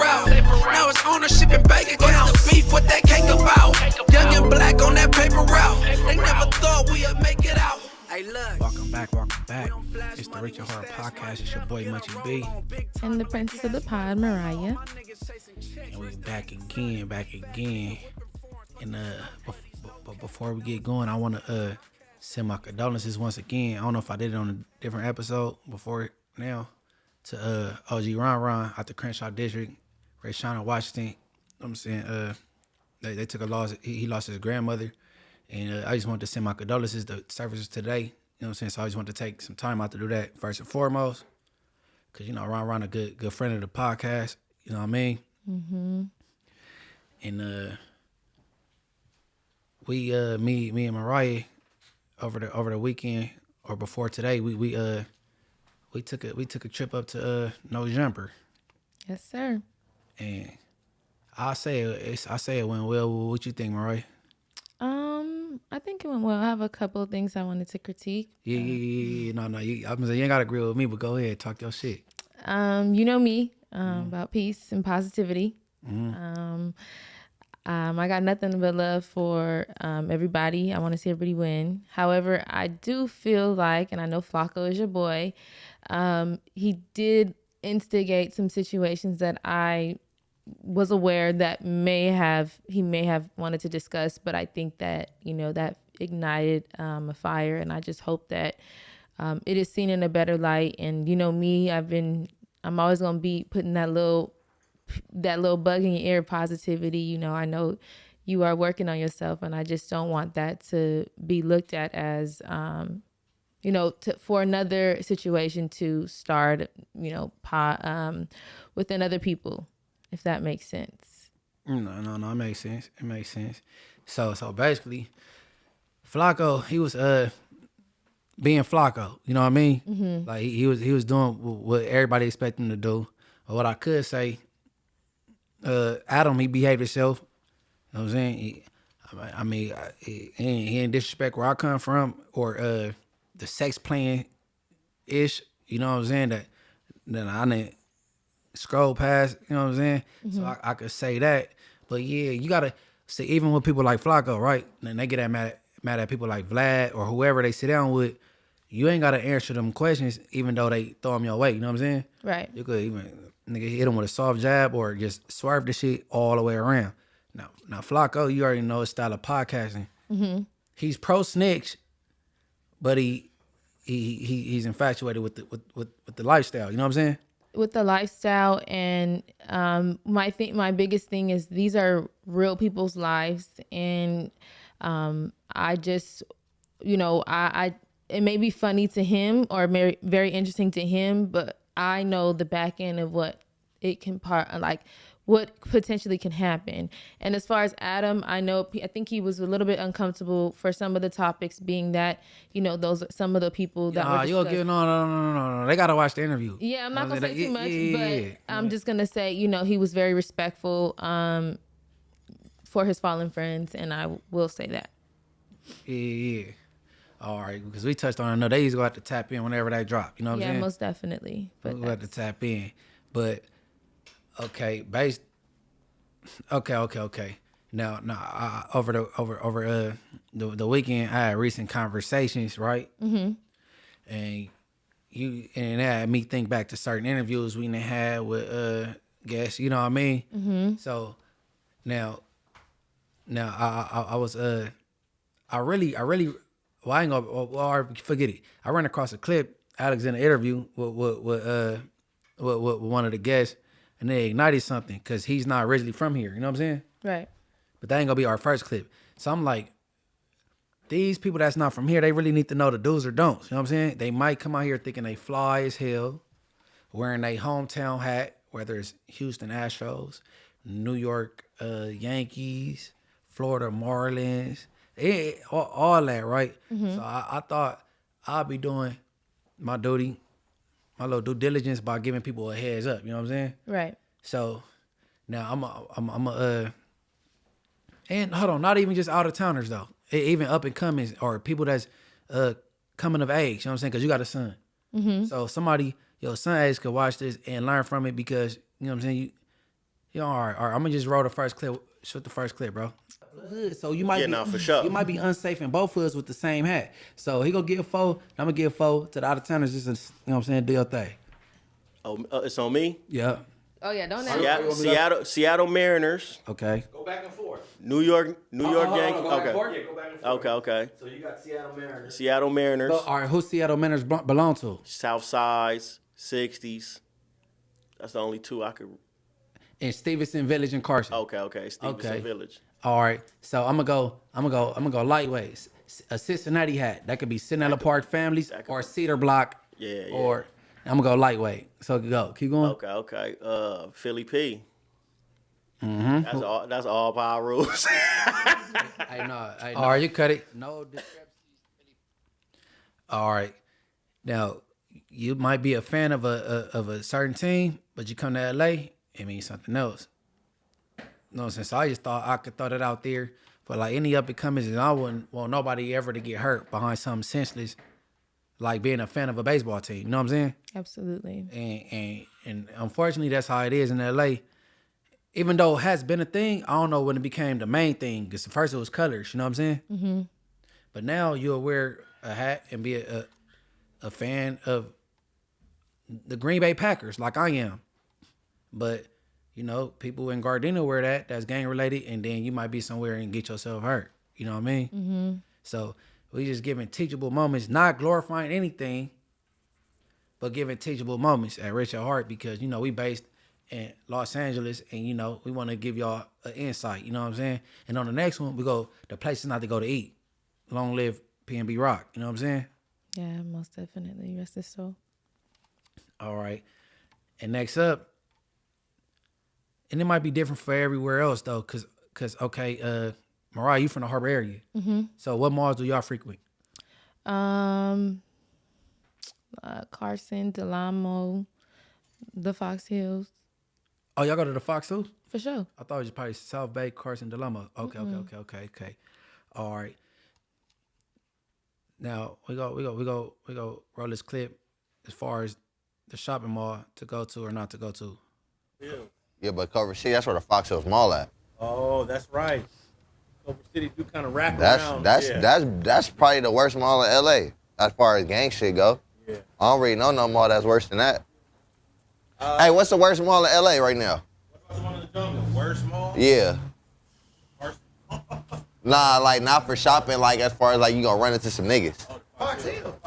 out. Now it's ownership and bank accounts. The beef, what that cake about? Young and black on that paper route. They never thought we'd make it out. Hey, look. Welcome back. It's the Richard Horror Podcast. It's your boy Munchie B. And the princess of the pod, Mariah. And we back again. And but before we get going, I want to send my condolences once again. I don't know if I did it on a different episode before now, to OG Ron out the Crenshaw District, Rayshana Washington. You know what I'm saying? They took a loss. He lost his grandmother. And I just wanted to send my condolences to services today. You know what I'm saying? So I just wanted to take some time out to do that first and foremost. Because, you know, Ron a good friend of the podcast. You know what I mean? Mm-hmm. And me and Mariah over the weekend or before today, we took a trip up to No Jumper. Yes, sir. And I say it went well. What you think, Mariah? I think it went well. I have a couple of things I wanted to critique. Yeah. No. I'm saying you ain't gotta agree with me, but go ahead, talk your shit. You know me, about peace and positivity. Mm-hmm. I got nothing but love for everybody. I want to see everybody win. However, I do feel like, and I know Flacco is your boy, he did instigate some situations that I was aware that he may have wanted to discuss, but I think that, you know, that ignited a fire, and I just hope that it is seen in a better light. And you know me, I'm always gonna be putting that little bug in your ear, positivity. You know, I know you are working on yourself, and I just don't want that to be looked at as for another situation to start, you know, within other people. If that makes sense. No, it makes sense. It makes sense. So basically, Flacco, he was being Flacco. You know what I mean? Mm-hmm. Like he was doing what everybody expected him to do. But what I could say, Adam, he behaved himself. You know what I'm saying? He ain't disrespect where I come from or the sex playing ish. You know what I'm saying? That I didn't scroll past, you know what I'm saying? Mm-hmm. So I could say that. But yeah, you gotta see, even with people like Flacco, right? And they get mad at people like Vlad or whoever they sit down with, you ain't gotta answer them questions even though they throw them your way, you know what I'm saying? Right. You could even hit them with a soft jab or just swerve the shit all the way around. Now Flacco, you already know his style of podcasting. Mm-hmm. He's pro snitch, but he's infatuated with the lifestyle, you know what I'm saying? With the lifestyle, and my biggest thing is these are real people's lives, and I just, you know, I it may be funny to him or very, very interesting to him, but I know the back end of what it can what potentially can happen. And as far as Adam, I think he was a little bit uncomfortable for some of the topics, being that, you know, those are some of the people that were discussed. No. They gotta watch the interview. Yeah, I'm not gonna say too much, but I'm just gonna say, you know, he was very respectful for his fallen friends, and I will say that. Yeah. All right, because we touched on it. They used to go have to tap in whenever they drop. You know what I'm saying? Yeah, most definitely. But we'll have to tap in. But okay, okay. Now, over the weekend, I had recent conversations, right? Mm-hmm. And that had me think back to certain interviews we had with guests. You know what I mean? Mm-hmm. So now I was I really. Well, I ain't gonna forget it. I ran across a clip, Alex in an interview with one of the guests, and they ignited something because he's not originally from here. You know what I'm saying? Right. But that ain't gonna be our first clip. So I'm like, these people that's not from here, they really need to know the do's or don'ts. You know what I'm saying? They might come out here thinking they fly as hell, wearing a hometown hat, whether it's Houston Astros, New York Yankees, Florida Marlins, all that, right? Mm-hmm. So I thought I'd be doing my duty, my little due diligence by giving people a heads up. You know what I'm saying? Right. So now I'm and hold on, not even just out of towners though, even up and coming or people that's coming of age. You know what I'm saying? Because you got a son. Mm-hmm. So somebody your son age could watch this and learn from it because you know what I'm saying. Yeah, all right. I'm gonna just roll the first clip. Shoot the first clip, bro. So you might Yeah, be, nah, for sure. You might be unsafe in both hoods with the same hat. So he gonna give 4. I'm gonna give 4 to the out of towners. Just you know what I'm saying, do your thing. Oh, it's on me. Yeah. Oh yeah, don't ask. Seattle Mariners. Okay. Go back and forth. New York Yankees. Go back and Okay. forth. Yeah, go back and forth. Okay. So you got Seattle Mariners. Seattle Mariners. So, all right. Who Seattle Mariners belong to? South Sides, 60s. That's the only 2 I could. In Stevenson Village and Carson. Okay. Stevenson Village. All right. So I'm gonna go lightweight. A Cincinnati hat. That could be Cinella Park Families or Cedar Block. Yeah. Or I'm gonna go lightweight. So go. Keep going. Okay. Philly P. Mm-hmm. That's all power rules. I know. All right, you cut it. No discrepancies. All right. Now, you might be a fan of a certain team, but you come to LA, it means something else. You know what I'm saying? So I just thought I could throw that out there for like any up and comers, and I wouldn't want nobody ever to get hurt behind something senseless, like being a fan of a baseball team. You know what I'm saying? Absolutely. And unfortunately, that's how it is in LA. Even though it has been a thing, I don't know when it became the main thing. Because at first it was colors, you know what I'm saying? Mm-hmm. But now you'll wear a hat and be a fan of the Green Bay Packers, like I am. But, you know, people in Gardena wear that's gang related, and then you might be somewhere and get yourself hurt. You know what I mean? Mm-hmm. So we just giving teachable moments, not glorifying anything, but giving teachable moments at Rich at Heart because, you know, we based in Los Angeles, and you know we want to give y'all an insight. You know what I'm saying? And on the next one, we go the places not to go to eat. Long live PNB Rock. You know what I'm saying? Yeah, most definitely. Rest his soul. All right. And next up, and it might be different for everywhere else though, cause okay, Mariah, you from the Harbor area. Mm-hmm. So what malls do y'all frequent? Carson, Delamo, the Fox Hills. Oh, y'all go to the Fox too? For sure. I thought it was probably South Bay, Carson, Delamo. Okay. All right. Now we go roll this clip as far as the shopping mall to go to or not to go to. Yeah, but Culver City, that's where the Fox Hills Mall at. Oh, that's right. Culver City do kind of wrap around. That's probably the worst mall in LA as far as gang shit go. Yeah. I don't really know no mall that's worse than that. Hey, what's the worst mall in LA right now? What's the one in the jungle? Worst mall? Yeah. Worst. Nah, like not for shopping, like as far as like you gonna run into some niggas. Fox Hill.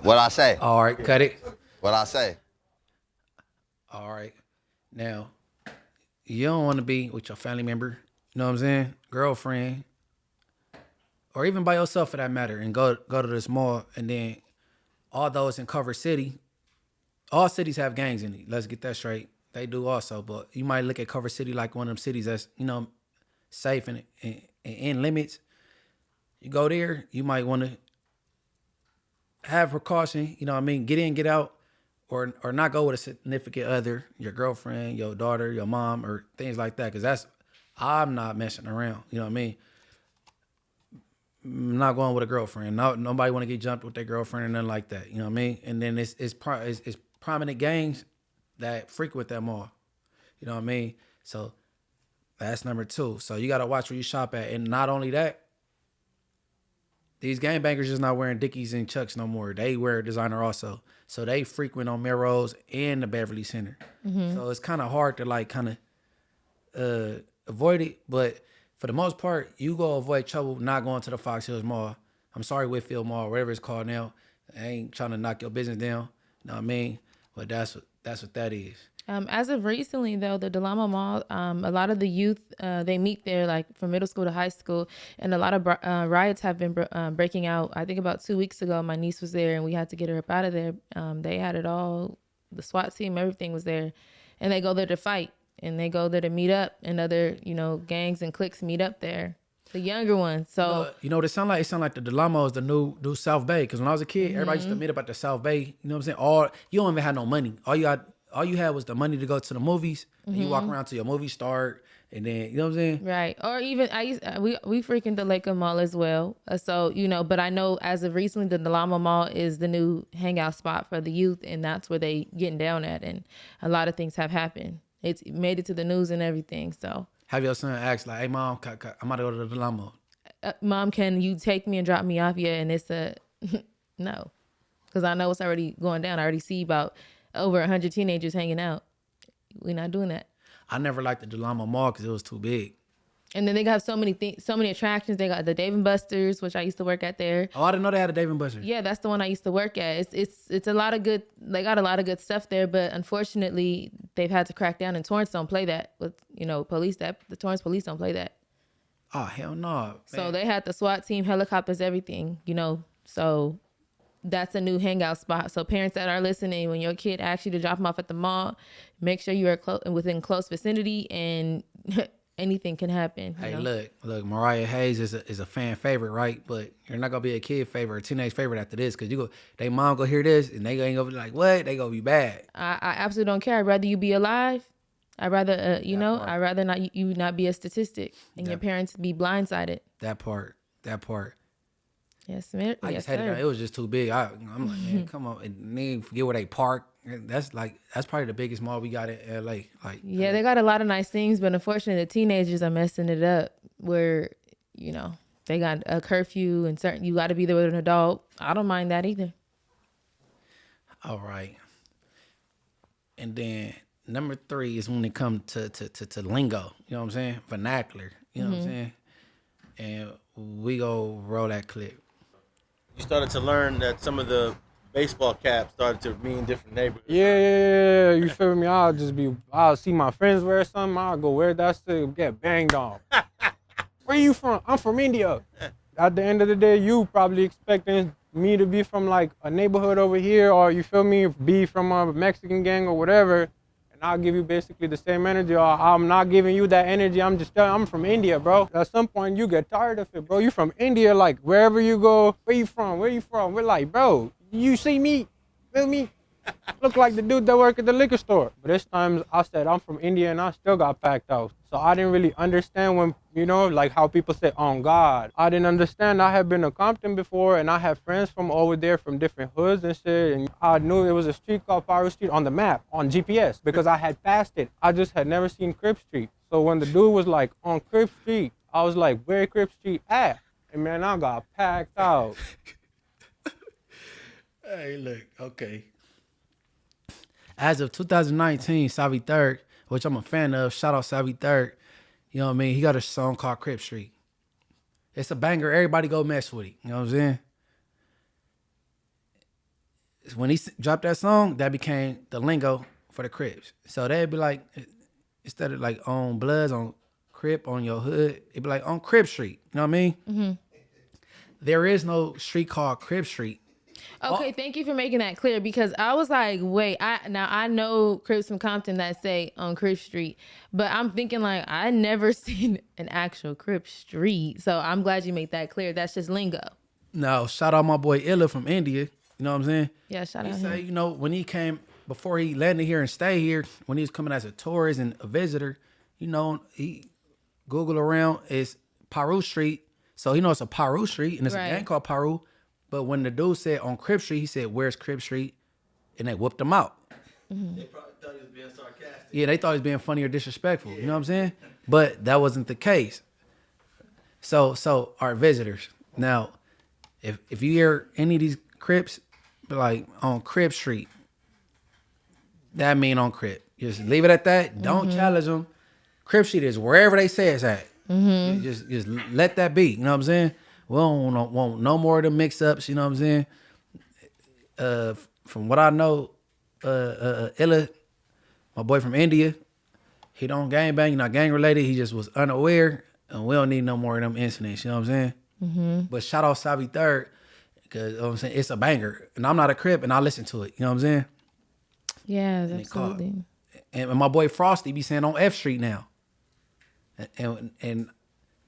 What I say? All right, cut it. What I say? All right. Now, you don't want to be with your family member, you know what I'm saying? Girlfriend, or even by yourself for that matter, and go to this mall, and then all those in Culver City, all cities have gangs in it. Let's get that straight. They do also, but you might look at Culver City like one of them cities that's, you know, safe and in limits. You go there, you might want to have precaution, you know what I mean? Get in, get out, or not go with a significant other, your girlfriend, your daughter, your mom, or things like that, because I'm not messing around, you know what I mean? I'm not going with a girlfriend. No, nobody want to get jumped with their girlfriend or nothing like that, you know what I mean? And then it's prominent gangs that frequent that mall, you know what I mean? So that's number 2. So you got to watch where you shop at. And not only that, these gangbangers just not wearing Dickies and Chucks no more. They wear designer also. So they frequent on Melrose and the Beverly Center. Mm-hmm. So it's kind of hard to avoid it. But for the most part, you go avoid trouble not going to the Fox Hills Mall. I'm sorry, Whitfield Mall, whatever it's called now. I ain't trying to knock your business down. You know what I mean? But that's what that is. As of recently, though, the Delamo Mall, a lot of the youth, they meet there, like from middle school to high school, and a lot of riots have been breaking out. I think about 2 weeks ago, my niece was there, and we had to get her up out of there. They had it all. The SWAT team, everything was there, and they go there to fight, and they go there to meet up, and other, you know, gangs and cliques meet up there. The younger ones. So you know what it sound like the Delamo is the new South Bay. Because when I was a kid, everybody used to meet up at the South Bay. You know what I'm saying? You don't even have no money. All you had was the money to go to the movies. And you walk around till your movie start, and then you know what I'm saying? Right. Or even we frequent the Lakeland Mall as well. So you know, but I know as of recently, the Delamo Mall is the new hangout spot for the youth, and that's where they getting down at. And a lot of things have happened. It's made it to the news and everything. So, Have your son ask like, "Hey, mom, I'm about to go to the Lamo." Mom, can you take me and drop me off? Yeah, and it's a no, because I know it's already going down. I already see about over 100 teenagers hanging out. We're not doing that. I never liked the Delamo Mall because it was too big. And then they got so many things, so many attractions. They got the Dave and Buster's, which I used to work at there. Oh, I didn't know they had a Dave and Buster's. Yeah, that's the one I used to work at. It's a lot of good. They got a lot of good stuff there, but unfortunately, they've had to crack down. And Torrance don't play that with police. That the Torrance police don't play that. Oh hell no. So they had the SWAT team, helicopters, everything. So that's a new hangout spot. So parents that are listening, when your kid asks you to drop them off at the mall, make sure you are within close vicinity, and anything can happen. Hey, look, Mariah Hayes is a fan favorite, right? But you're not gonna be a kid favorite, or teenage favorite after this, because they mom go hear this and they ain't gonna be like, what? They gonna be bad. I absolutely don't care. I'd rather you be alive. I'd rather I'd rather not be a statistic and your parents be blindsided. That part. Yes, ma'am. I just hated that. It was just too big. I'm like, man, come on. And then forget where they park. That's probably the biggest mall we got in LA. Yeah, they got a lot of nice things, but unfortunately the teenagers are messing it up where, they got a curfew and you got to be there with an adult. I don't mind that either. All right. And then number 3 is when it comes to lingo. You know what I'm saying? Vernacular. You know what I'm saying? And we go roll that clip. You started to learn that some of the baseball caps started to mean different neighborhoods. Yeah, you feel me? I'll see my friends wear something, I'll go wear that shit, get banged on. Where you from? I'm from India. At the end of the day, you probably expecting me to be from like a neighborhood over here, or you feel me, be from a Mexican gang or whatever, and I'll give you basically the same energy, or I'm not giving you that energy, I'm just telling you, I'm from India, bro. At some point, you get tired of it, bro. You from India, like, wherever you go, where you from? We're like, bro, you see me, feel me? Look like the dude that work at the liquor store. But this time, I said, I'm from India, and I still got packed out. So I didn't really understand when, like how people say, on God. I didn't understand. I had been to Compton before, and I had friends from over there from different hoods and shit. And I knew there was a street called Pyro Street on the map, on GPS, because I had passed it. I just had never seen Crip Street. So when the dude was like, on Crip Street, I was like, where Crip Street at? And man, I got packed out. Hey, look, okay. As of 2019, Savvy Third, which I'm a fan of, shout out Savvy Third, you know what I mean? He got a song called Crip Street. It's a banger. Everybody go mess with it. You know what I'm saying? When he dropped that song, that became the lingo for the Crips. So they'd be like, instead of like on Bloods, on Crip, on your hood, it'd be like on Crip Street. You know what I mean? Mm-hmm. There is no street called Crip Street. Okay, thank you for making that clear, because I was like, wait, I know Crips from Compton that say on Crip Street, but I'm thinking like I never seen an actual Crip Street. So I'm glad you made that clear. That's just lingo. No, shout out my boy Illa from India. You know what I'm saying? Yeah, shout He out say, him. when he came, before he landed here and stayed here, when he was coming as a tourist and a visitor, he Google around, it's Paru Street. So he knows it's a Paru Street, and it's a gang called Paru. But when the dude said on Crip Street, he said, where's Crip Street? And they whooped him out. Mm-hmm. They probably thought he was being sarcastic. Yeah, they thought he was being funny or disrespectful. You know what I'm saying? But that wasn't the case. So our visitors. Now, if you hear any of these Crips, be like on Crip Street, that mean on Crip. Just leave it at that. Don't challenge them. Crip Street is wherever they say it's at. Mm-hmm. Just let that be. You know what I'm saying? We don't want no more of the mix-ups, you know what I'm saying? From what I know, Illa, my boy from India, he don't gang bang, not gang related. He just was unaware, and we don't need no more of them incidents, you know what I'm saying? Mm-hmm. But shout out Savvy Third, because you know what I'm saying, it's a banger. And I'm not a Crip, and I listen to it, you know what I'm saying? Yeah, absolutely. And my boy Frosty be saying on F Street now. And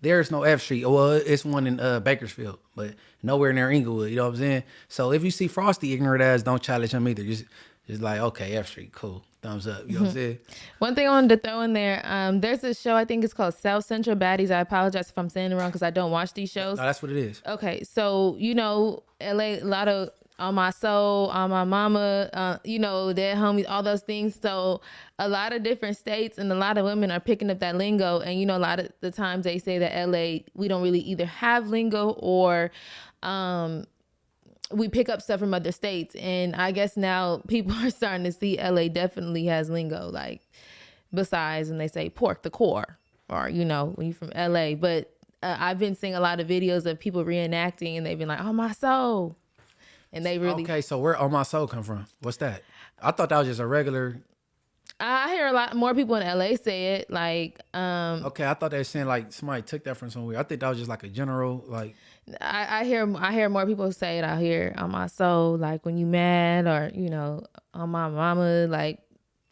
there's no F Street. Well, it's one in Bakersfield, but nowhere near Inglewood. You know what I'm saying? So if you see Frosty ignorant ass, don't challenge him either. Just like, okay, F Street, cool. Thumbs up. You know what I'm saying? One thing I wanted to throw in there, there's a show, I think it's called South Central Baddies. I apologize if I'm saying it wrong because I don't watch these shows. No, that's what it is. Okay, so, LA, a lot of on my soul, on my mama, you know, dead homies, all those things. So a lot of different states and a lot of women are picking up that lingo. And, you know, a lot of the times they say that LA, we don't really either have lingo or we pick up stuff from other states. And I guess now people are starting to see LA definitely has lingo, like besides when they say pork the core or, you know, when you're from LA. But I've been seeing a lot of videos of people reenacting and they've been like, oh, my soul. And they really... Okay, so where "On My Soul" come from? What's that? I thought that was just a regular... I hear a lot more people in LA say it, like... Okay, I thought they were saying like somebody took that from somewhere. I think that was just like a general, like... I hear more people say it out here, on my soul, like when you mad or, you know, on my mama, like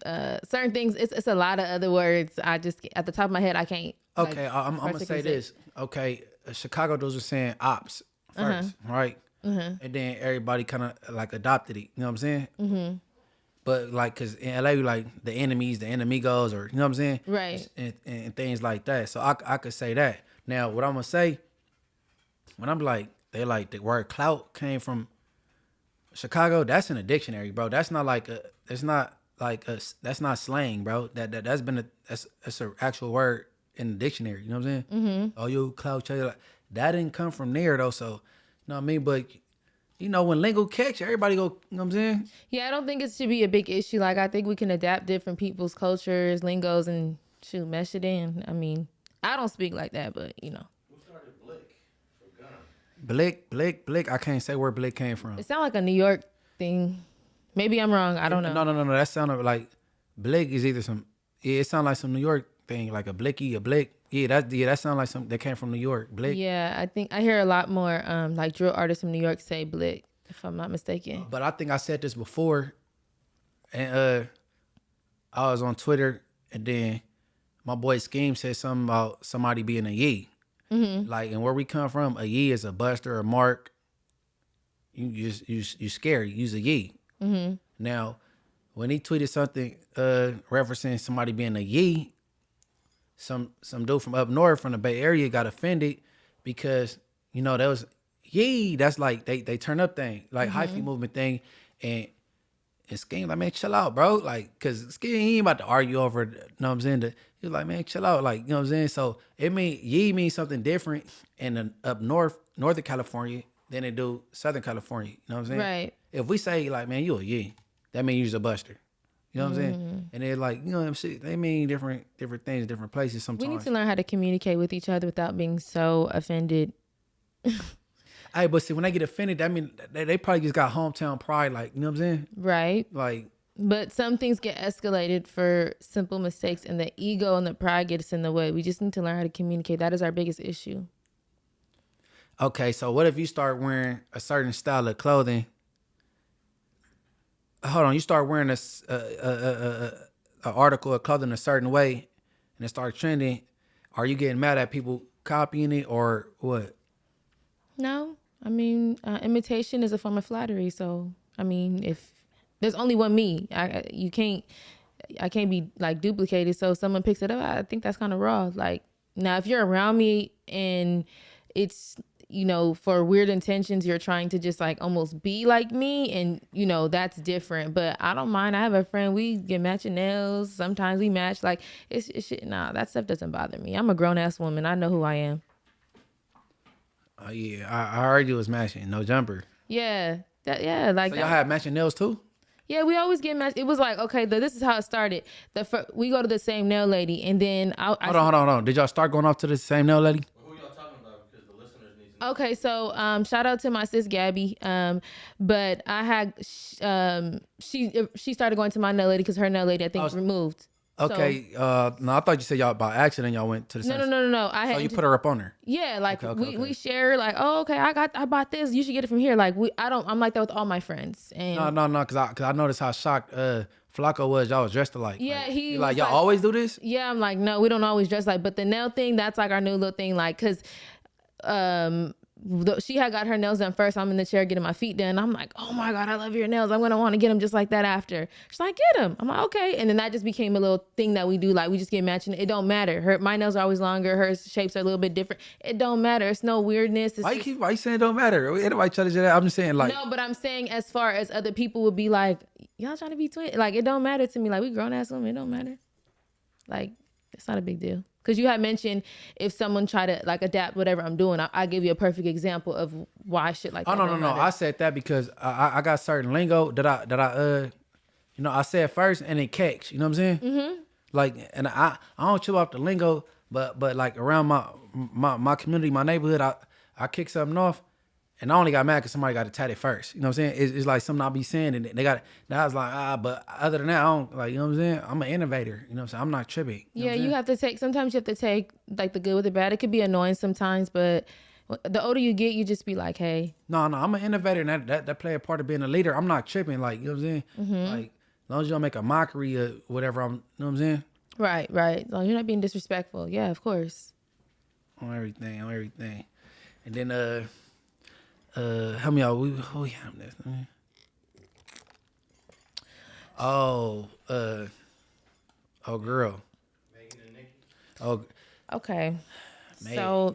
certain things. It's a lot of other words. I just, at the top of my head, I can't. Okay, I'm going to say this. Okay, Chicago dudes were saying ops first, right? And then everybody kind of like adopted it. You know what I'm saying? Mm-hmm. But like, cause in LA, like the enemies, the enemigos, or you know what I'm saying? Right. And things like that. So I could say that. Now, what I'm gonna say, when I'm like, they like the word clout came from Chicago. That's in a dictionary, bro. That's not like a. It's not like a. That's not slang, bro. That's been that's an actual word in the dictionary. You know what I'm saying? Mm-hmm. Oh, you clout chaser. Like, that didn't come from there though. So. You know what I mean? But, you know, when lingo catch, everybody go, you know what I'm saying? Yeah, I don't think it should be a big issue. Like, I think we can adapt different people's cultures, lingos, and shoot, mesh it in. I mean, I don't speak like that, but, you know. Who started Blick for gun? Blick. I can't say where Blick came from. It sounds like a New York thing. Maybe I'm wrong. I don't know. No. That sounded like Blick is either some, it sounded like some New York thing, like a Blicky, a Blick. That sounds like something that came from New York. Blick. Yeah, I think I hear a lot more like drill artists from New York say Blick, if I'm not mistaken. But I think I said this before, and I was on Twitter, and then my boy Scheme said something about somebody being a yee. Mm-hmm. Like, and where we come from, a yee is a buster, a mark. You scary. You's a yee. Mm-hmm. Now, when he tweeted something referencing somebody being a yee. Some dude from up north from the Bay Area got offended because, you know, that was that's like they turn up thing, like hyphy movement thing, and Scheme like, man, chill out, bro. Like, cause Scheme he ain't about to argue over it, you know what I'm saying? He was like, man, chill out, like, you know what I'm saying? So it means something different in up northern California than it do Southern California. You know what I'm saying? Right. If we say like, man, you a yee, that means you're a buster. You know what I'm saying? And they're like, you know what I'm saying? They mean different things in different places sometimes. We need to learn how to communicate with each other without being so offended. Hey, but see, when they get offended, I mean, they probably just got hometown pride, like, you know what I'm saying? Right. Like. But some things get escalated for simple mistakes, and the ego and the pride gets in the way. We just need to learn how to communicate. That is our biggest issue. Okay, so what if you start wearing a certain style of clothing? Hold on, you start wearing a article of clothing a certain way, and it starts trending. Are you getting mad at people copying it, or what? No, I mean imitation is a form of flattery. So I mean, if there's only one me, I can't be like duplicated. So if someone picks it up, I think that's kind of raw. Like now, if you're around me and it's, you know, for weird intentions, you're trying to just like almost be like me, and you know, that's different. But I don't mind. I have a friend, we get matching nails. Sometimes we match. Like it's shit. Nah, that stuff doesn't bother me. I'm a grown ass woman. I know who I am. Oh yeah, I heard you was matching. No jumper. Yeah, like so y'all had matching nails too? Yeah, we always get matched. It was like, okay, this is how it started. We go to the same nail lady, and then hold on. Did y'all start going off to the same nail lady? Okay, so shout out to my sis Gabby. But I had she started going to my nail lady because her nail lady I think removed. Okay, no, I thought you said y'all by accident y'all went to the same. No. So you put her up on her. Yeah, like okay. we share like, oh okay, I bought this. You should get it from here. Like I'm like that with all my friends. And no, cause I noticed how shocked Flacco was. Y'all was dressed alike. Yeah, like, he like y'all always do this. Yeah, I'm like, no, we don't always dress like. But the nail thing, that's like our new little thing. Like, cause she had got her nails done first. I'm in the chair getting my feet done. I'm like, oh my God, I love your nails. I'm going to want to get them just like that after. She's like, get them. I'm like, okay. And then that just became a little thing that we do. Like, we just get matching. It don't matter. My nails are always longer. Her shapes are a little bit different. It don't matter. It's no weirdness. It's Why you saying it don't matter? Anybody try to do that? I'm just saying, like. No, but I'm saying as far as other people would be like, y'all trying to be twins. Like, it don't matter to me. Like, we grown ass women. It don't matter. Like, it's not a big deal. Because you had mentioned if someone try to like adapt whatever I'm doing, I give you a perfect example of why shit like that. Oh no. I said that because I got certain lingo that I I said first and it catch. You know what I'm saying? Mm-hmm. Like, and I don't chill off the lingo, but like around my community, my neighborhood, I kick something off. And I only got mad because somebody got to tat it first. You know what I'm saying? It's like something I'll be saying, and they got it. Now I was like, but other than that, I don't, like, you know what I'm saying? I'm an innovator. You know what I'm saying? I'm not tripping. Yeah, you have to take, sometimes you have to take, like, the good with the bad. It could be annoying sometimes, but the older you get, you just be like, hey. No, I'm an innovator, and that play a part of being a leader. I'm not tripping, like, you know what I'm saying? Mm-hmm. Like, as long as you don't make a mockery of whatever you know what I'm saying? Right. As long as you're not being disrespectful. Yeah, of course. On everything. And then, help me out. We have this. Man. Oh, girl. Megan and Nikki. Oh. Okay.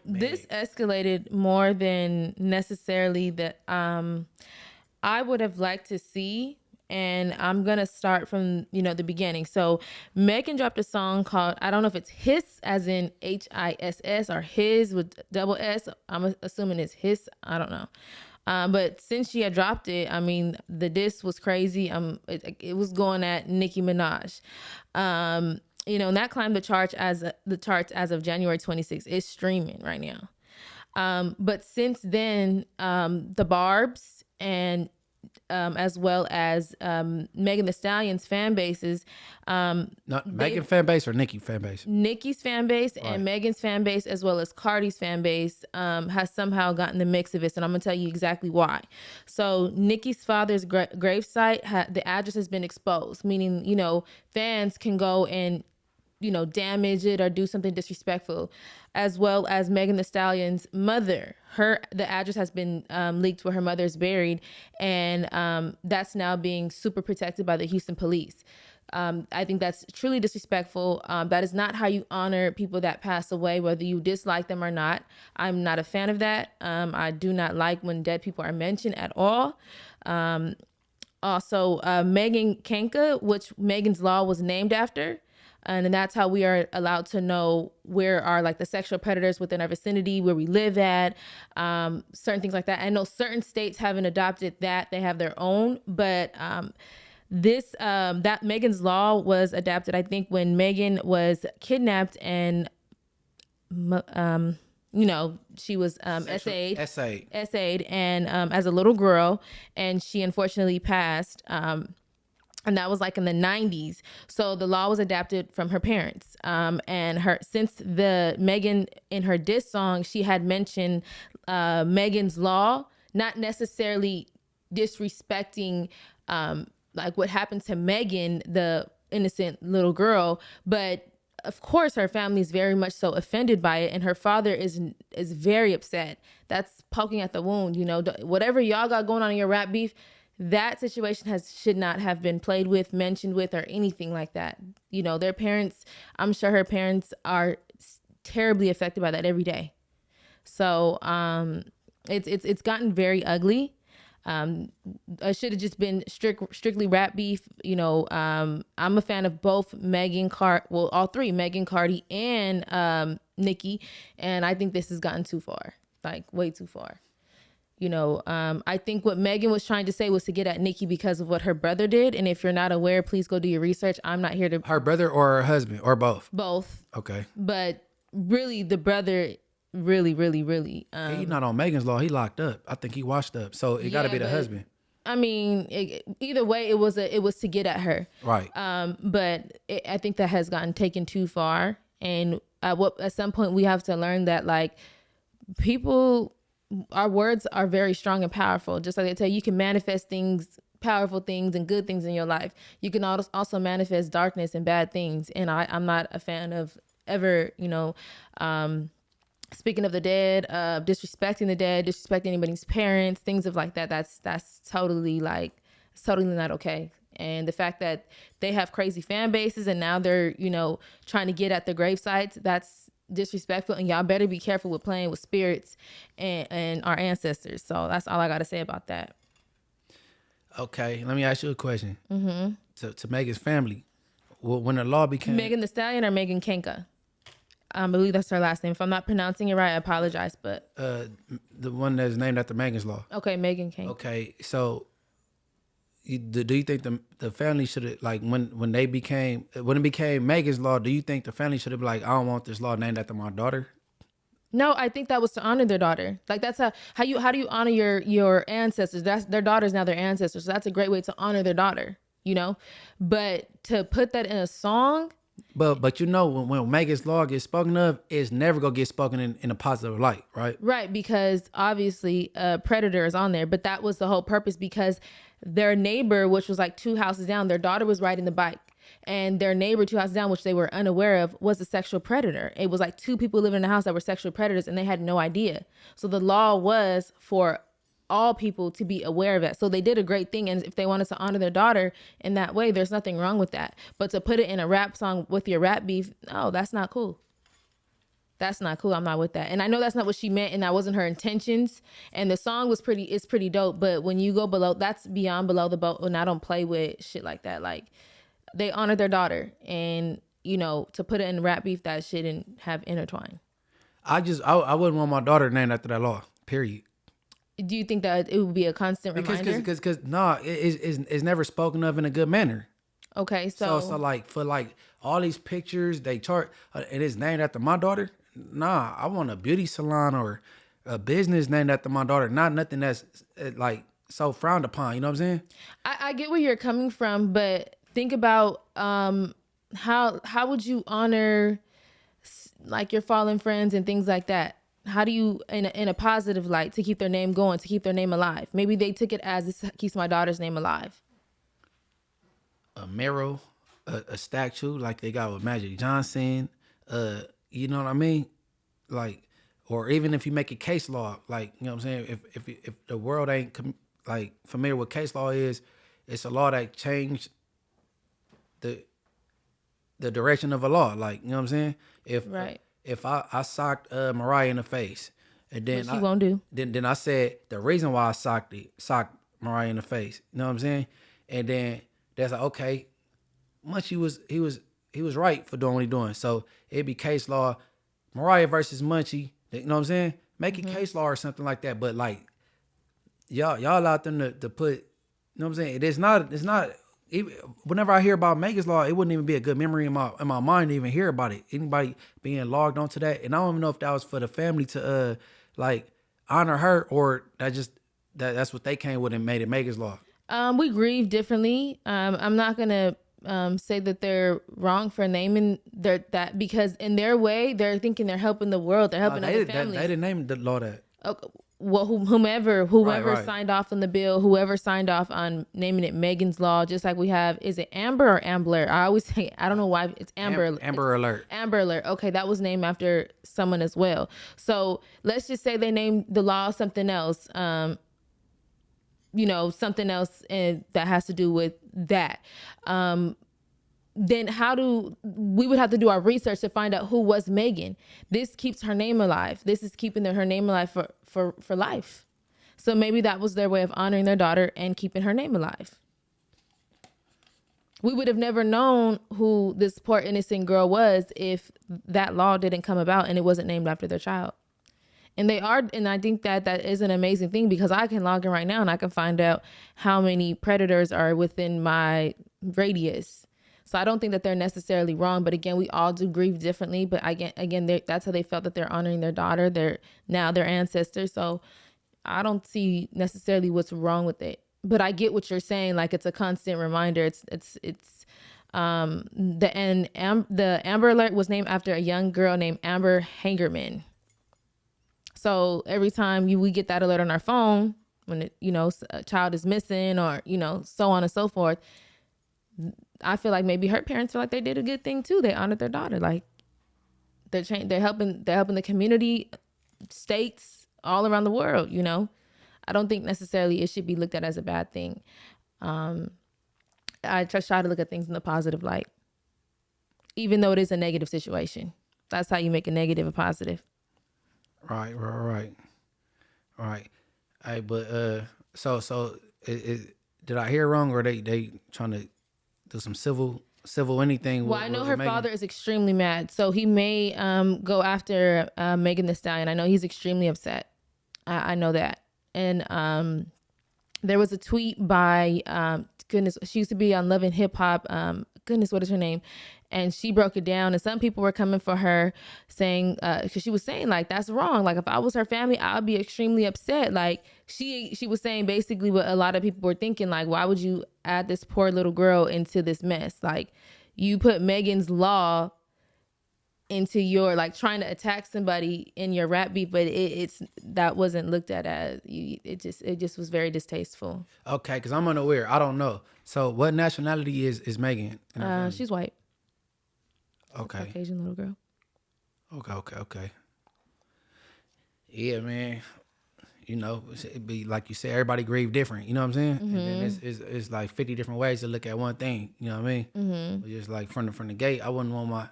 This escalated more than necessarily that I would have liked to see. And I'm going to start from, the beginning. So Megan dropped a song called, I don't know if it's Hiss as in HISS or His with double S. I'm assuming it's Hiss. I don't know. But since she had dropped it, I mean, the diss was crazy. It was going at Nicki Minaj. And that climbed the charts as of January 26th. It's streaming right now. But since then, the Barbs and as well as Megan Thee Stallion's fan bases. Megan fan base or Nicki fan base? Nicki's fan base and right. Megan's fan base, as well as Cardi's fan base, has somehow gotten the mix of it. And I'm going to tell you exactly why. So Nicki's father's gravesite, the address has been exposed, meaning, fans can go and damage it or do something disrespectful, as well as Megan Thee Stallion's mother. The address has been leaked where her mother is buried, and that's now being super protected by the Houston police. I think that's truly disrespectful. That is not how you honor people that pass away, whether you dislike them or not. I'm not a fan of that. I do not like when dead people are mentioned at all. Also, Megan Kenka, which Megan's Law was named after. And that's how we are allowed to know where are like the sexual predators within our vicinity, where we live at, certain things like that. I know certain states haven't adopted that. They have their own, but that Megan's Law was adapted, I think, when Megan was kidnapped and, she was essayed and as a little girl, and she unfortunately passed. And that was like in the 90s. So the law was adapted from her parents. Since Megan in her diss song, she had mentioned Megan's Law, not necessarily disrespecting like what happened to Megan, the innocent little girl, but of course her family is very much so offended by it, and her father is very upset. That's poking at the wound, whatever y'all got going on in your rap beef, that situation should not have been played with, mentioned with, or anything like that. Their parents, I'm sure her parents are terribly affected by that every day. So it's gotten very ugly. It should have just been strictly rap beef. I'm a fan of both all three, Megan, Cardi, and Nicki, and I think this has gotten too far, like way too far. I think what Megan was trying to say was to get at Nicki because of what her brother did. And if you're not aware, please go do your research. I'm not here to... Her brother or her husband or both? Both. Okay. But really, the brother really... He's not on Megan's Law. He locked up. I think he washed up. So it got to be the husband. I mean, either way, it was to get at her. Right. But I think that has gotten taken too far. And at some point, we have to learn that, like, people... Our words are very strong and powerful. Just like they tell you, you can manifest things, powerful things and good things in your life. You can also manifest darkness and bad things. And I'm not a fan of ever, speaking of the dead, disrespecting the dead, disrespecting anybody's parents, things of like that. That's totally like, it's totally not okay. And the fact that they have crazy fan bases and now they're, you know, trying to get at the grave sites, that's disrespectful. And y'all better be careful with playing with spirits and our ancestors. So that's all I got to say about that. Okay, let me ask you a question. To Megan's family, when the law became Megan Thee Stallion or Megan Kenka? I believe that's her last name. If I'm not pronouncing it right, I apologize. But the one that's named after Megan's law. okay, Megan Kenka. Okay, so do you think the family should have, like, when it became Megan's law, do you think the family should have been like, I don't want this law named after my daughter? No, I think that was to honor their daughter. Like that's how do you honor your ancestors? That's their daughters now, their ancestors. So that's a great way to honor their daughter, you know. But to put that in a song, but you know, when Megan's law gets spoken of, it's never gonna get spoken in a positive light, right? right? Because obviously a predator is on there. But that was the whole purpose, because their neighbor, which was like 2 houses down, their daughter was riding the bike. And their neighbor 2 houses down, which they were unaware of, was a sexual predator. It was like 2 people living in the house that were sexual predators, and they had no idea. So the law was for all people to be aware of it. So they did a great thing. And if they wanted to honor their daughter in that way, there's nothing wrong with that. But to put it in a rap song with your rap beef, no, that's not cool. That's not cool. I'm not with that. And I know that's not what she meant, and that wasn't her intentions. And the song was it's pretty dope. But when you go below, that's beyond below the boat. And I don't play with shit like that. Like, they honor their daughter, and you know, to put it in rap beef, that shouldn't have intertwined. I wouldn't want my daughter named after that law. Period. Do you think that it would be a constant reminder? Because it's never spoken of in a good manner. Okay, so like for like all these pictures they chart and it's named after my daughter. Nah, I want a beauty salon or a business named after my daughter. Not nothing that's like so frowned upon. You know what I'm saying? I get where you're coming from, but think about how would you honor like your fallen friends and things like that? How do you in a positive light to keep their name going, to keep their name alive? Maybe they took it as this keeps my daughter's name alive. A mural, a statue like they got with Magic Johnson. You know what I mean? Like, or even if you make a case law, like, you know what I'm saying? If the world ain't like familiar with case law is, it's a law that changed the direction of a law. Like, you know what I'm saying? If I socked Mariah in the face, and then which you won't do. Then I said the reason why I socked Mariah in the face. You know what I'm saying? And then that's like, okay, Munchie he was right for doing what he doing. So it'd be case law, Mariah versus Munchie. You know what I'm saying? Make it case law or something like that. But like y'all allowed them to put. You know what I'm saying? It's not. Whenever I hear about Megan's law, it wouldn't even be a good memory in my mind to even hear about it. Anybody being logged onto that, and I don't even know if that was for the family to like honor her, or that's what they came with and made it Megan's law. We grieve differently. I'm not gonna say that they're wrong for naming that, because in their way they're thinking they're helping the world. They're helping other families. They didn't name the law that. Okay. Well, whomever right. signed off on the bill, whoever signed off on naming it Megan's Law, just like we have, is it Amber or Ambler? I always say, I don't know why it's Amber. Amber Alert. Amber Alert. Okay, that was named after someone as well. So let's just say they named the law something else. You know, something else that has to do with that. Then we would have to do our research to find out who was Megan. This keeps her name alive. This is keeping her name alive for life. So maybe that was their way of honoring their daughter and keeping her name alive. We would have never known who this poor innocent girl was if that law didn't come about and it wasn't named after their child. And I think that is an amazing thing, because I can log in right now and I can find out how many predators are within my radius. So I don't think that they're necessarily wrong, but again, we all do grieve differently. But again, that's how they felt that they're honoring their daughter. They're now their ancestors. So I don't see necessarily what's wrong with it. But I get what you're saying. Like, it's a constant reminder. The Amber Alert was named after a young girl named Amber Hangerman. So every time we get that alert on our phone when a child is missing, or so on and so forth, I feel like maybe her parents feel like they did a good thing too. They honored their daughter. Like, they're helping the community states all around the world, you know. I don't think necessarily it should be looked at as a bad thing. I just try to look at things in the positive light, even though it is a negative situation. That's how you make a negative a positive. Right. Hey, but so did I hear wrong, or they trying to do some civil anything? Well, I know her father is extremely mad, so he may go after Megan Thee Stallion. I know he's extremely upset. I know that. And there was a tweet by goodness, she used to be on Love and Hip Hop. Goodness, what is her name? And she broke it down, and some people were coming for her, saying, because she was saying like that's wrong. Like if I was her family, I'd be extremely upset. Like she was saying basically what a lot of people were thinking. Like, why would you add this poor little girl into this mess? Like, you put Megan's Law into your like trying to attack somebody in your rap beat, but it's that wasn't looked at as it just was very distasteful. Okay, because I'm unaware. I don't know. So what nationality is Megan? She's white. Okay. Caucasian little girl. Okay. Yeah, man. You know, it be like you said, everybody grieve different. You know what I'm saying? And then it's like 50 different ways to look at one thing. You know what I mean? But just like from the gate, I wouldn't want my.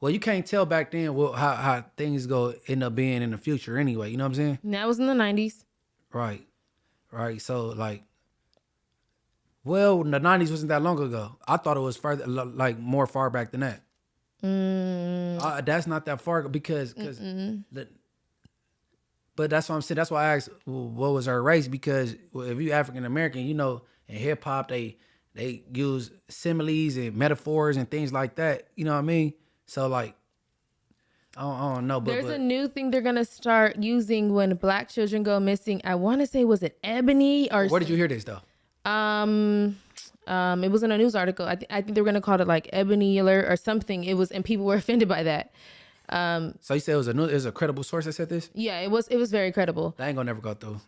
Well, you can't tell back then how things go end up being in the future anyway. You know what I'm saying? And that was in the 90s. Right. So like, well, the 90s wasn't that long ago. I thought it was further, like more far back than that. That's not that far because but that's what I'm saying. That's why I asked, what was her race? Because if you African American, you know, in hip hop they use similes and metaphors and things like that. You know what I mean? So like, I don't know. But there's a new thing they're gonna start using when Black children go missing. I want to say, was it Ebony or? Where did you hear this though? It was in a news article. I think they were gonna call it like Ebony Alert or something. It was, and people were offended by that. So you said it was a credible source that said this? Yeah, it was very credible. That ain't gonna never go through.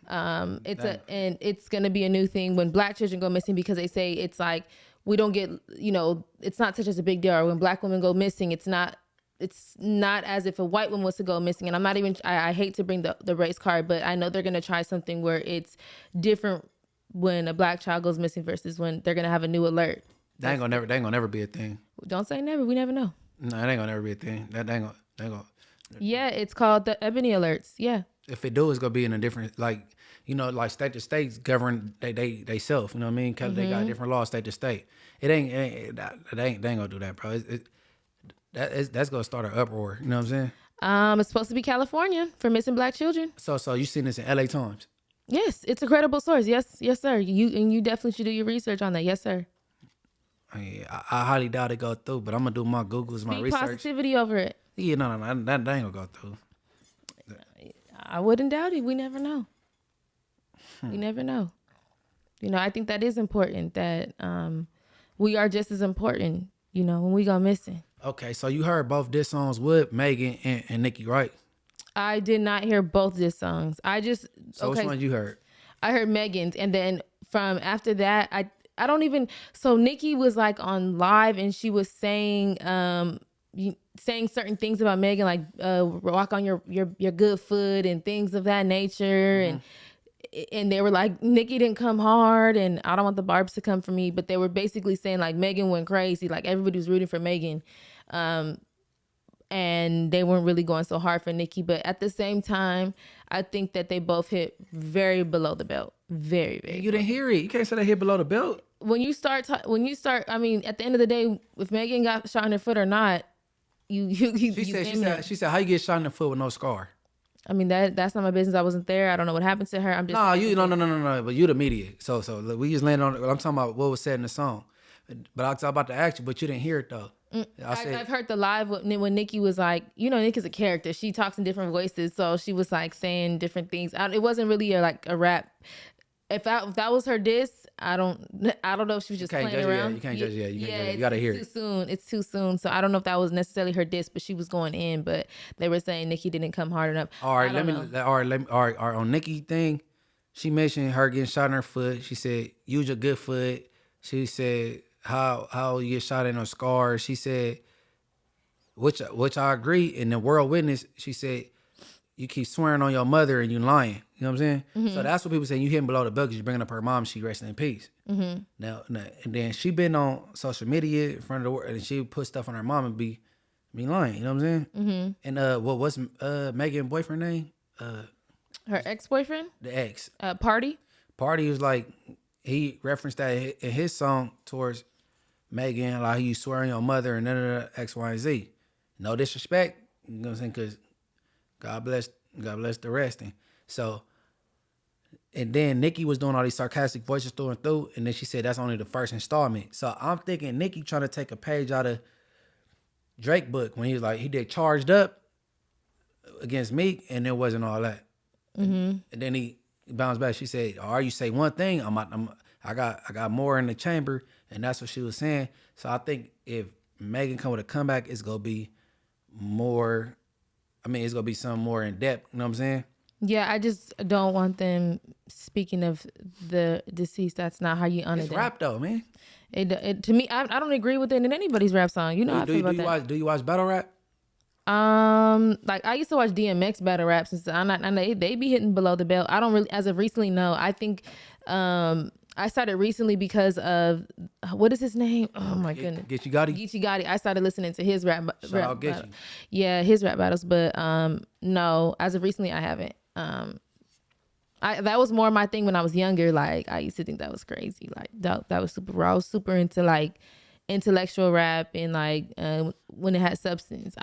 It's gonna be a new thing when Black children go missing, because they say it's like we don't get, you know, it's not such as a big deal. Or when Black women go missing, it's not as if a white woman was to go missing. And I'm not even, I hate to bring the race card, but I know they're gonna try something where it's different when a Black child goes missing versus when they're gonna have a new alert. That ain't gonna never be a thing. Don't say never. We never know. No, it ain't gonna never be a thing. That ain't gonna. Yeah, it's called the Ebony Alerts. Yeah. If it do, it's gonna be in a different, like, you know, like state to states govern they self. You know what I mean? Cause they got different laws state to state. They ain't gonna do that, bro. That's gonna start an uproar. You know what I'm saying? It's supposed to be California for missing Black children. So you seen this in LA Times? Yes, it's a credible source. Yes, sir. You definitely should do your research on that. Yes, sir. I highly doubt it go through, but I'm gonna do my Googles, my research. Positivity over it. Yeah, no, that ain't gonna go through. I wouldn't doubt it. We never know. We never know. You know, I think that is important, that we are just as important, you know, when we go missing. Okay, so you heard both diss songs with Megan and Nicki, right? I did not hear both diss songs. So which one you heard? I heard Megan's, and then from after that, I don't even. So Nicki was like on live, and she was saying certain things about Megan, like walk on your good foot and things of that nature, and they were like, Nicki didn't come hard, and I don't want the barbs to come for me, but they were basically saying like Megan went crazy, like everybody was rooting for Megan, and they weren't really going so hard for Nicki. But at the same time, I think that they both hit very below the belt, very, very. You didn't hear it. You can't say they hit below the belt. When you start, I mean, at the end of the day, if Megan got shot in her foot or not, She said, how you get shot in the foot with no scar? I mean, that's not my business. I wasn't there. I don't know what happened to her. I'm just no. But you the media. So look, we just landed on. I'm talking about what was said in the song. But I was about to ask you, but you didn't hear it though. I've heard the live when Nicki was like, you know, Nicki's a character. She talks in different voices, so she was like saying different things. It wasn't really a rap. If that was her diss, I don't know if she was just playing around. You can't judge it. You gotta hear it. It's too soon. So I don't know if that was necessarily her diss, but she was going in. But they were saying Nicki didn't come hard enough. All right, on Nicki thing, she mentioned her getting shot in her foot. She said, use your good foot. She said, how you get shot in a scar. She said, which I agree. In the World Witness, she said, you keep swearing on your mother and you lying. You know what I'm saying? So that's what people say. You hitting below the belt because you're bringing up her mom. She resting in peace. Now, and then she been on social media in front of the world, and she put stuff on her mom and be lying. You know what I'm saying? And what's Megan's boyfriend name? Her ex-boyfriend? The ex. Party? Party was like, he referenced that in his song towards Megan, like you swear on your mother and X, Y, and Z. No disrespect, you know what I'm saying? Because God bless the rest. And so, and then Nicki was doing all these sarcastic voices through and through, and then she said that's only the first installment. So I'm thinking Nicki trying to take a page out of Drake book when he was like, he did Charged Up against Meek, and it wasn't all that. And then he bounced back. She said, "Or you say one thing, I got more in the chamber," and that's what she was saying. So I think if Megan come with a comeback, it's gonna be more. I mean, it's gonna be something more in depth. You know what I'm saying? Yeah, I just don't want them speaking of the deceased. That's not how you honor It's them. rap though, man. It to me, I don't agree with it in anybody's rap song. You know how I feel about that. Do you watch battle rap? Like I used to watch DMX battle raps and stuff. They be hitting below the belt. I don't really, as of recently, no. I think, I started recently because of what is his name? Oh my goodness, Geechee Gotti. Geechee Gotti. I started listening to his rap out Geechee. battle. Yeah, his rap battles. But no, as of recently, I haven't. That was more my thing when I was younger. Like I used to think that was crazy. Like that was super raw. I was super into like intellectual rap and like when it had substance.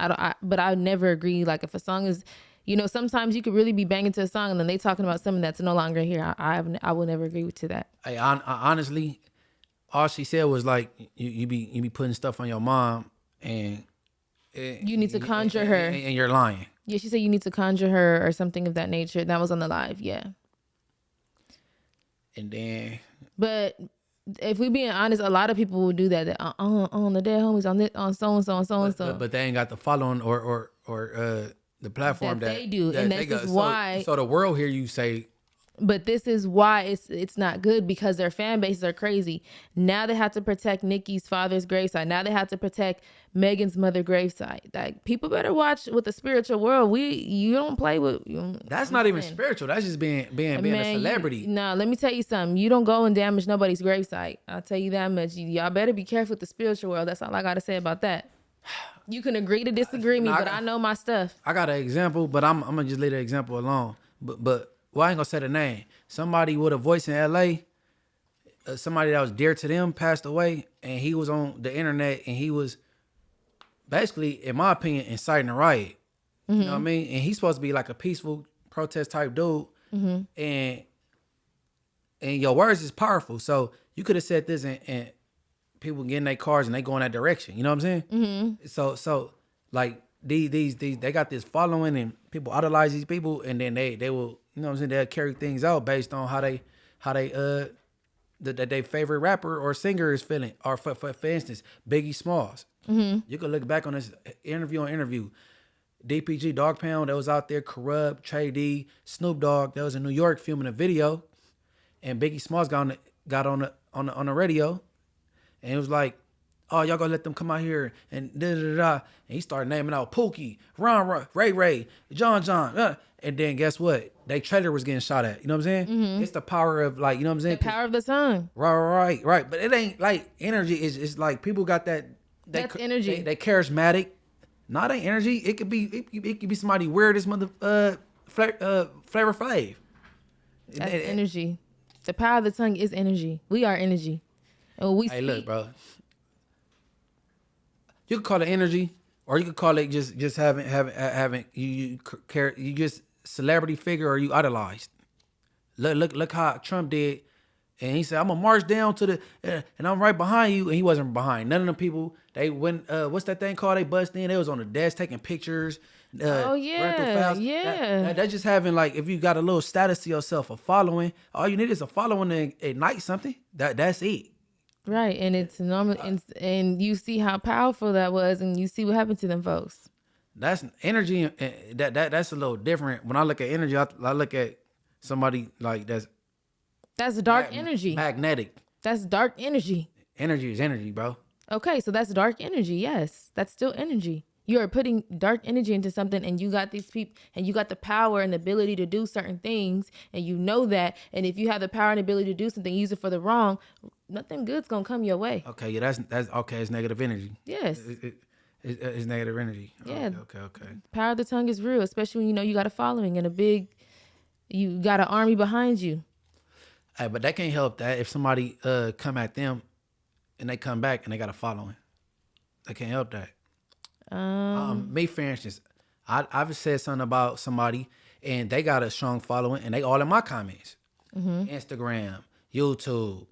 But I never agree. Like if a song is, you know, sometimes you could really be banging to a song and then they talking about something that's no longer here. I will never agree to that. Hey, honestly, all she said was like you be putting stuff on your mom and you need to conjure her. And you're lying. Yeah, she said you need to conjure her or something of that nature. That was on the live, yeah. And then, but if we being honest, a lot of people will do that. On the dead homies, on so and so and so and so. But they ain't got the following or the platform that they do, that and they this is got. why. So the world hear you say. But this is why it's not good, because their fan bases are crazy. Now they have to protect Nicki's father's gravesite. Now they have to protect Megan's mother gravesite. Like people better watch with the spiritual world. You don't play with. That's not even spiritual. That's just being a celebrity. No, let me tell you something. You don't go and damage nobody's gravesite. I'll tell you that much. Y'all better be careful with the spiritual world. That's all I gotta say about that. You can agree to disagree me, but I know my stuff. I got an example, but I'm gonna just leave the example alone. But well, I ain't gonna say the name. Somebody with a voice in LA, somebody that was dear to them passed away, and he was on the internet, and he was basically, in my opinion, inciting a riot. You know what I mean? And he's supposed to be like a peaceful protest type dude, and your words is powerful. So you could have said this, and people get in their cars and they go in that direction. You know what I'm saying? So like these they got this following, and people idolize these people, and then they will. You know what I'm saying? They'll carry things out based on how they their favorite rapper or singer is feeling. Or for instance, Biggie Smalls. You can look back on this interview. DPG, Dog Pound, that was out there. Corrupt, Trey D, Snoop Dogg, that was in New York filming a video, and Biggie Smalls got on the radio, and it was like, "Oh, y'all gonna let them come out here and da da da da." And he started naming out Pookie, Ron, Ray, John. And then guess what? They trailer was getting shot at. You know what I'm saying? It's the power of, like, you know what I'm saying? The power of the song. Right. But it ain't like energy. It's like people got that. That's energy. They charismatic. Not ain't energy. It could be somebody weird as Flavor Flav. That's energy. The power of the tongue is energy. We are energy. And we speak. Look, bro. You could call it energy, or you could call it just having you just celebrity figure, or you idolized. Look how Trump did, and he said, "I'm gonna march down to the and I'm right behind you," and he wasn't behind none of them people. They went what's that thing called? They bust in. They was on the desk taking pictures. Oh yeah, yeah. That's just having, like, if you got a little status to yourself, a following. All you need is a following to ignite something. That's it. Right, and it's normal, and you see how powerful that was, and you see what happened to them folks. That's energy. That's a little different. When I look at energy, I look at somebody like that's dark energy. Magnetic. That's dark energy. Energy is energy, bro. Okay, so that's dark energy. Yes, that's still energy. You are putting dark energy into something, and you got these people, and you got the power and the ability to do certain things, and you know that. And if you have the power and ability to do something, use it for the wrong, nothing good's gonna come your way. Okay, yeah, that's okay. It's negative energy. Yes. It's negative energy. Yeah. Okay. Power of the tongue is real, especially when you know you got a following and you got an army behind you. Hey, but that can't help that if somebody come at them and they come back and they got a following. They can't help that. Me, for instance, I've said something about somebody and they got a strong following and they all in my comments. Instagram, YouTube,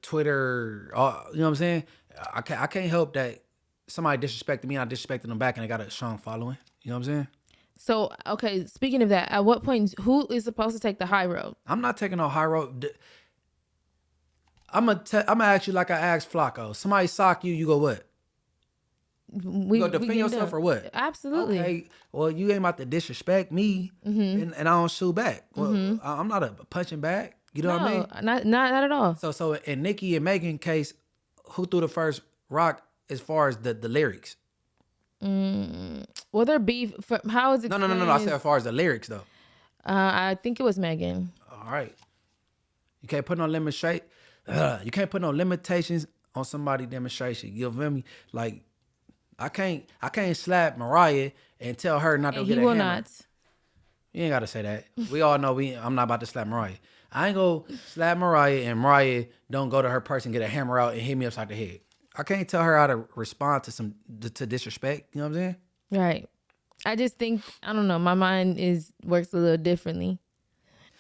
Twitter, all, you know what I'm saying? I can't help that somebody disrespected me, I disrespected them back and they got a strong following. You know what I'm saying? So, okay, speaking of that, at what point, who is supposed to take the high road? I'm not taking no high road. I'm gonna ask you like I asked Flacco. Somebody sock you, you go what? You go defend yourself or what? Absolutely. Okay, well, you ain't about to disrespect me and I don't shoot back. Well, I'm not a punching back. You know what I mean? Not at all. So in Nicki and Megan case, who threw the first rock as far as the lyrics? Well, their beef, how is it? No. I said as far as the lyrics though. I think it was Megan. All right. You can't put no you can't put no limitations on somebody's demonstration. You feel me? Like I can't slap Mariah and tell her not to And get he a will hammer. not. You ain't gotta say that. We all know I'm not about to slap Mariah. I ain't gonna slap Mariah and Mariah don't go to her purse and get a hammer out and hit me upside the head. I can't tell her how to respond to disrespect. You know what I'm saying? Right. I just think, I don't know, my mind works a little differently.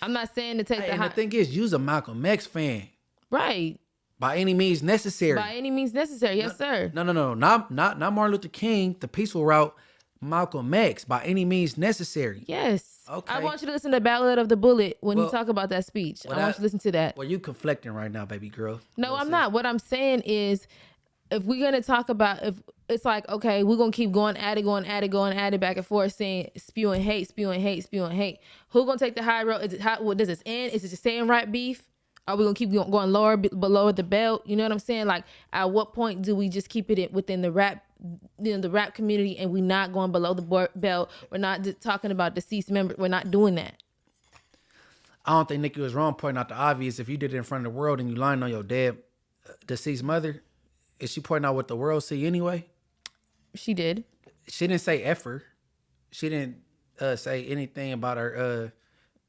I'm not saying to take Hey, the and high. the thing is, you's a Malcolm X fan. Right. By any means necessary. By any means necessary. Yes, sir. No. Not Martin Luther King, the peaceful route. Malcolm X, by any means necessary. Yes. Okay. I want you to listen to Ballad of the Bullet when he Well, talk about that speech. well, I want you to listen to that. Well, you conflicting right now, baby girl. No, I'm not. What I'm saying is, if we're gonna talk about, if it's like, okay, we're gonna keep going at it back and forth, saying spewing hate. Who gonna take the high road? Is it what does this end? Is it just saying right beef? Are we gonna keep going lower below the belt? You know what I'm saying? Like, at what point do we just keep it within the rap, the rap community, and we not going below the belt? We're not just talking about deceased members. We're not doing that. I don't think Nicki was wrong pointing out the obvious. If you did it in front of the world and you lying on your dead deceased mother, is she pointing out what the world see anyway? She did. She didn't say effer. She didn't say anything about her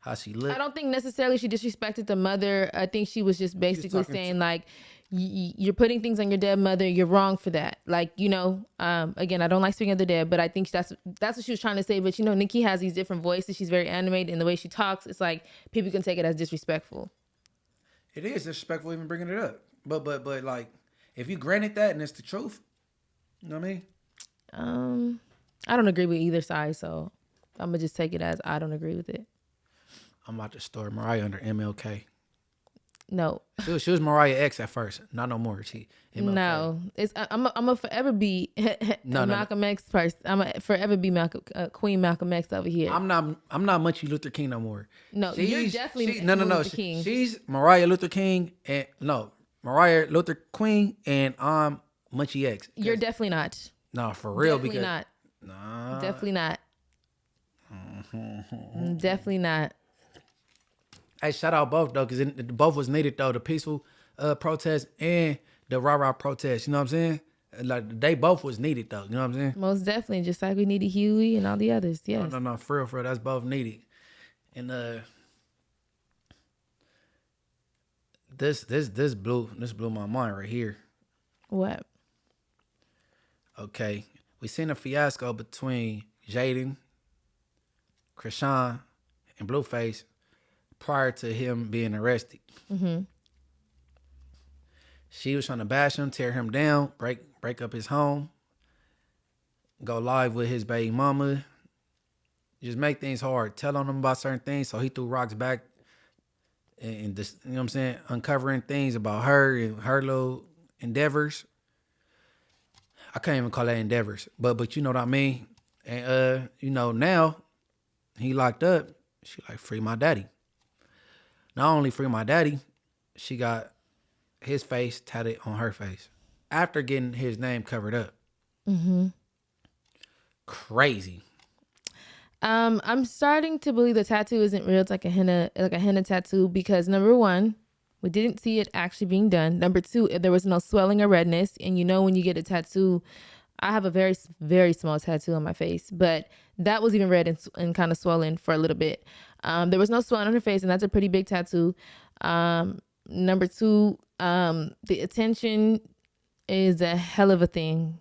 how she looked. I don't think necessarily she disrespected the mother. I think she was just basically saying like, you're putting things on your dead mother. You're wrong for that. Like, you know, again, I don't like speaking of the dead, but I think that's what she was trying to say. But, you know, Nicki has these different voices. She's very animated in the way she talks. It's like people can take it as disrespectful. It is disrespectful even bringing it up. But like, if you granted that and it's the truth, you know what I mean? I don't agree with either side, so I'm gonna just take it as I don't agree with it. I'm about to store Mariah under MLK. No, She was Mariah X at first, not no more. She MLK. no, I'm a forever be Malcolm X person. I'm a forever be Queen Malcolm X over here. I'm not Munchie Luther King no more. No, you're definitely no. Luther King. She's Mariah Luther King and Mariah Luther Queen and I'm Munchie X. You're definitely not. No, for real. Definitely because not. Nah. Definitely not. Definitely not. Hey, shout out both though, because both was needed though. The peaceful protest and the RAH protest. You know what I'm saying? Like they both was needed though. You know what I'm saying? Most definitely, just like we needed Huey and all the others. Yes. No, for real, that's both needed. And this blew my mind right here. What? Okay, we seen a fiasco between Jaden, Chrisean, and Blueface prior to him being arrested. Mm-hmm. She was trying to bash him, tear him down, break up his home, go live with his baby mama, just make things hard, tell on him about certain things. So he threw rocks back and just, you know what I'm saying, uncovering things about her and her little endeavors. I can't even call that endeavors, but you know what I mean. And you know, now he locked up. She like, free my daddy. Not only free my daddy, she got his face tatted on her face after getting his name covered up. Mm-hmm. crazy. I'm starting to believe the tattoo isn't real. It's like a henna tattoo because number one, we didn't see it actually being done. Number two, there was no swelling or redness. And you know when you get a tattoo, I have a very, very small tattoo on my face, but that was even red and kind of swollen for a little bit. There was no swelling on her face, and that's a pretty big tattoo. Number two, the attention is a hell of a thing.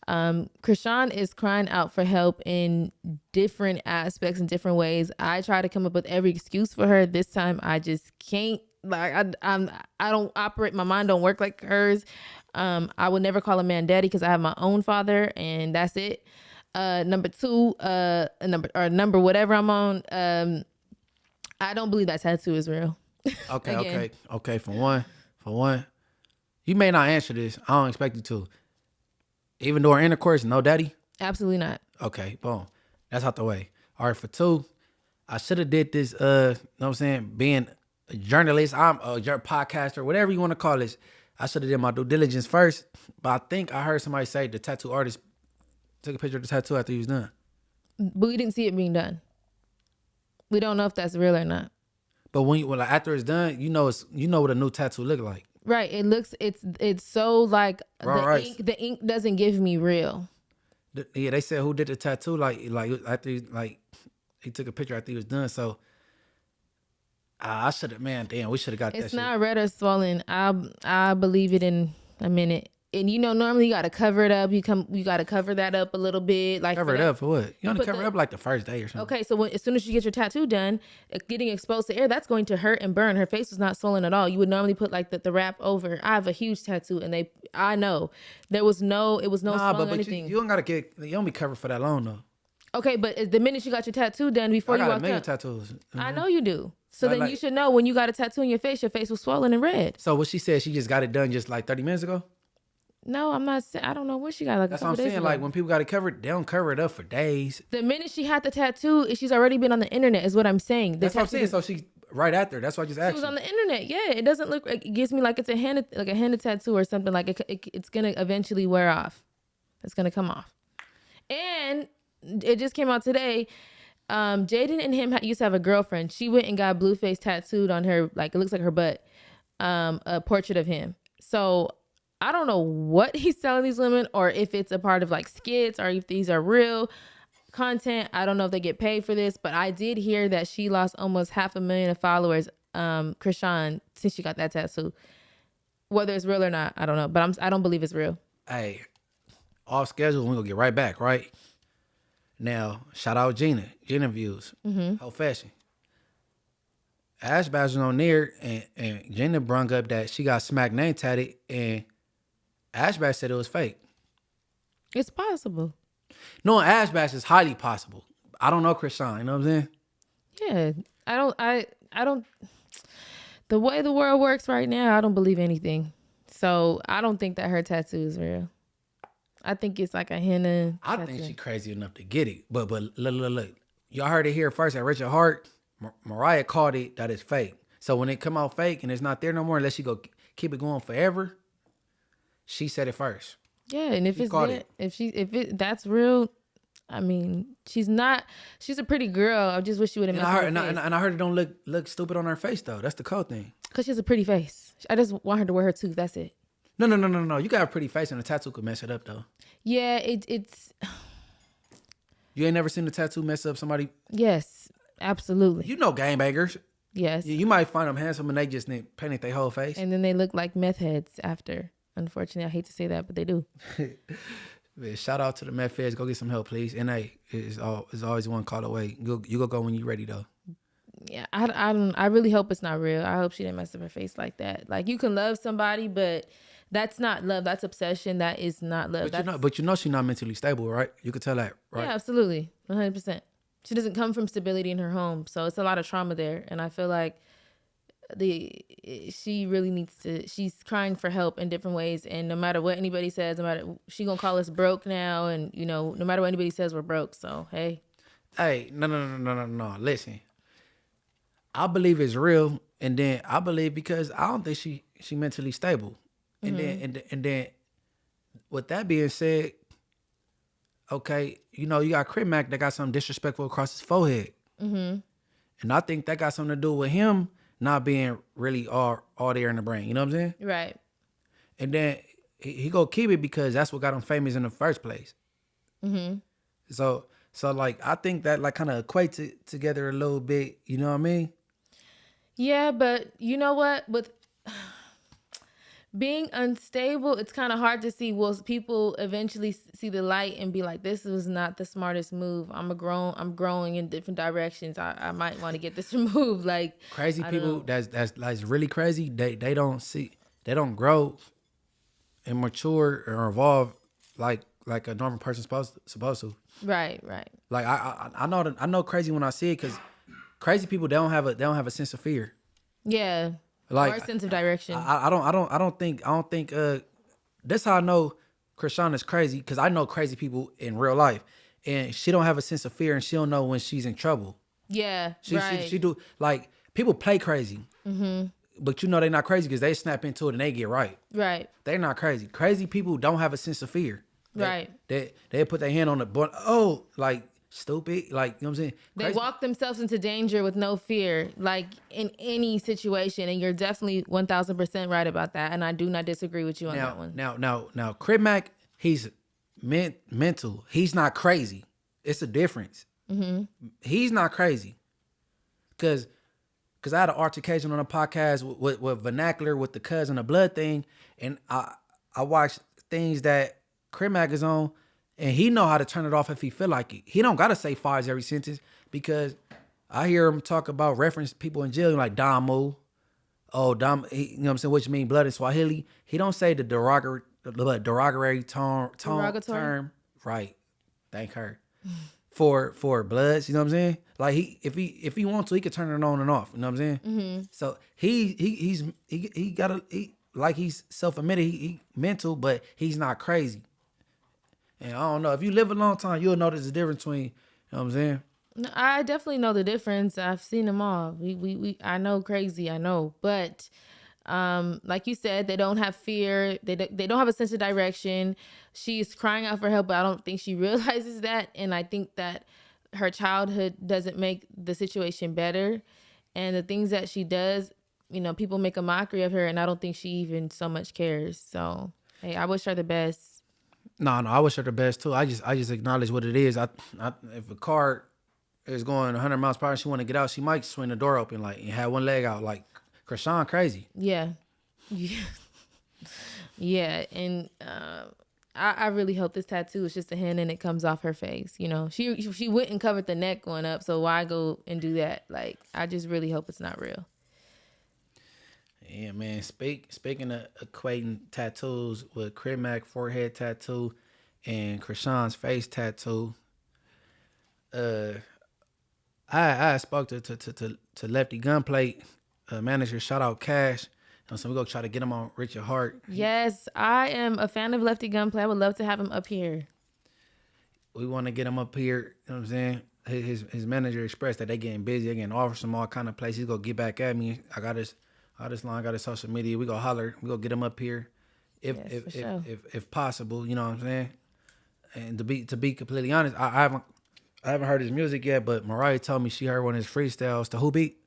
Chrisean is crying out for help in different aspects and different ways. I try to come up with every excuse for her. This time I just can't. Like I don't operate. My mind don't work like hers. I would never call a man daddy because I have my own father, and that's it. Number two, number whatever I'm on. I don't believe that tattoo is real. Okay. For one, you may not answer this. I don't expect you to. Even during intercourse, no daddy? Absolutely not. Okay, boom. That's out the way. All right, for two, I should have did this, you know what I'm saying, being a journalist, I'm a podcaster, whatever you want to call this. I should have did my due diligence first, but I think I heard somebody say the tattoo artist took a picture of the tattoo after he was done. But we didn't see it being done. We don't know if that's real or not. But when after it's done, you know what a new tattoo look like. Right. It's so like Right. the ink doesn't give me real. Yeah, they said who did the tattoo like after he took a picture after he was done. So I should have, man, damn, we should have got that shit. It's not red or swollen. I believe it in a minute. And normally you gotta cover it up. You gotta cover that up a little bit. Like cover it up for what? You only cover it up like the first day or something. Okay, so as soon as you get your tattoo done, getting exposed to air, that's going to hurt and burn. Her face was not swollen at all. You would normally put like the wrap over. I have a huge tattoo, and I know it was no swelling or anything. You don't be covered for that long though. Okay, but the minute you got your tattoo done, before you walked I got a million up, tattoos. Mm-hmm. I know you do. So then you should know when you got a tattoo on your face was swollen and red. So what she said, she just got it done just like 30 minutes ago? No, I'm not saying. I don't know when she got That's what I'm saying. Like when people got it covered, they don't cover it up for days. The minute she had the tattoo, she's already been on the internet. Is what I'm saying. That's what I'm saying. So she right after. That's why I just asked. She was on the internet. Yeah, it doesn't look. It gives me like it's a hand tattoo or something. Like it's gonna eventually wear off. It's gonna come off. And it just came out today. Jaden and him used to have a girlfriend. She went and got Blueface tattooed on her, like it looks like her butt. A portrait of him. So I don't know what he's telling these women, or if it's a part of like skits, or if these are real content. I don't know if they get paid for this, but I did hear that she lost almost 500,000 of followers, Chrisean, since she got that tattoo. Whether it's real or not, I don't know, but I don't believe it's real. Hey, off schedule, we're gonna get right back, right? Now, shout out Gina views, whole fashion. Ash Bash was on there, and Gina brung up that she got smack name tatted, and Ash Bash said it was fake. It's possible. No, Ash Bash is highly possible. I don't know Chrisean, you know what I'm saying? Yeah, I don't. The way the world works right now, I don't believe anything. So I don't think that her tattoo is real. I think it's like a henna. I think she crazy enough to get it, but look, y'all heard it here first at Richard Hart. Mariah called it that it's fake. So when it come out fake and it's not there no more, unless she go keep it going forever, she said it first. Yeah, and if that's real, I mean, she's a pretty girl. I just wish she would have. And I heard it don't look stupid on her face though. That's the cold thing. Cause she has a pretty face. I just want her to wear her tooth. That's it. No. You got a pretty face, and a tattoo could mess it up though. Yeah, it's. You ain't never seen a tattoo mess up somebody? Yes, absolutely. You know gangbangers. Yes. You might find them handsome and they just painted their whole face. And then they look like meth heads after. Unfortunately, I hate to say that, but they do. Man, shout out to the meth heads. Go get some help, please. And hey, it's always one call away. You go when you're ready though. Yeah, I really hope it's not real. I hope she didn't mess up her face like that. Like you can love somebody, but that's not love. That's obsession. That is not love. But you know she's not mentally stable, right? You could tell that, right? Yeah, absolutely. 100%. She doesn't come from stability in her home. So it's a lot of trauma there. And I feel like she really needs to, she's crying for help in different ways. And no matter what anybody says, she gonna call us broke now. And no matter what anybody says, we're broke. So, hey. Hey, no. Listen. I believe it's real, and then I believe because I don't think she mentally stable, and then with that being said, okay, you know, you got Crip Mac that got something disrespectful across his forehead. Mm-hmm. And I think that got something to do with him not being really all there in the brain. You know what I'm saying? Right. And then he go keep it because that's what got him famous in the first place. Mm-hmm. So like, I think that like kind of equates it together a little bit. You know what I mean? Yeah, but you know what? With being unstable, it's kind of hard to see. Will people eventually see the light and be like, "This was not the smartest move. I'm growing in different directions. I might want to get this removed." Like Crazy I people don't know. that's really crazy. They don't grow and mature or evolve like a normal person's supposed to. Right. Like I know crazy when I see it, because crazy people they don't have a sense of fear. Yeah. Like Or a sense of direction. I don't think that's how I know Chrisean is crazy, because I know crazy people in real life, and she don't have a sense of fear, and she don't know when she's in trouble. Yeah. She do, like, people play crazy, but you know they're not crazy because they snap into it and they get right. Right. They're not crazy. Crazy people don't have a sense of fear. Right. They put their hand on the button. Oh, like stupid. Like, you know what I'm saying? They Crazy. walk themselves into danger with no fear, like in any situation. And you're definitely 1000% right about that. And I do not disagree with you on that one. Now, Crip Mac, he's mental. He's not crazy. It's a difference. Mm-hmm. He's not crazy. Because I had an altercation on a podcast with Vernacular, with the cousin of blood thing. And I watched things that Crip Mac is on, and he know how to turn it off if he feel like it. He don't gotta say fires every sentence, because I hear him talk about reference people in jail like Damu. Oh, Dam, you know what I'm saying? What you mean, blood in Swahili? He don't say the derogatory term. Right. Thank her. For bloods, you know what I'm saying? Like, if he wants to, he could turn it on and off. You know what I'm saying? Mm-hmm. So he's self-admitted, he mental, but he's not crazy. And I don't know, if you live a long time, you'll notice the difference between, you know what I'm saying? I definitely know the difference. I've seen them all. I know crazy, I know. But like you said, they don't have fear. They don't have a sense of direction. She's crying out for help, but I don't think she realizes that. And I think that her childhood doesn't make the situation better. And the things that she does, you know, people make a mockery of her, and I don't think she even so much cares. So, hey, I wish her the best. No, I wish her the best too. I just acknowledge what it is. If a car is going 100 miles per hour and she want to get out, she might swing the door open, like, and have one leg out. Like, Chrisean crazy. Yeah. And I really hope this tattoo is just a hand and it comes off her face. You know, she went and covered the neck going up, so why go and do that? Like, I just really hope it's not real. Yeah, man. Speaking of equating tattoos, with Crip Mac forehead tattoo and Chrisean's face tattoo, I spoke to Lefty Gun manager. Shout out Cash. So we go try to get him on Richard Hart. Yes, I am a fan of Lefty Gunplay. I would love to have him up here. We want to get him up here. You know what I'm saying? His manager expressed that they getting busy. They getting offers from all kind of places. He's gonna get back at me. I got his line. I got his social media. We go holler. We go get him up here, if possible. You know what I'm saying? And to be completely honest, I haven't heard his music yet. But Mariah told me she heard one of his freestyles. To who beat?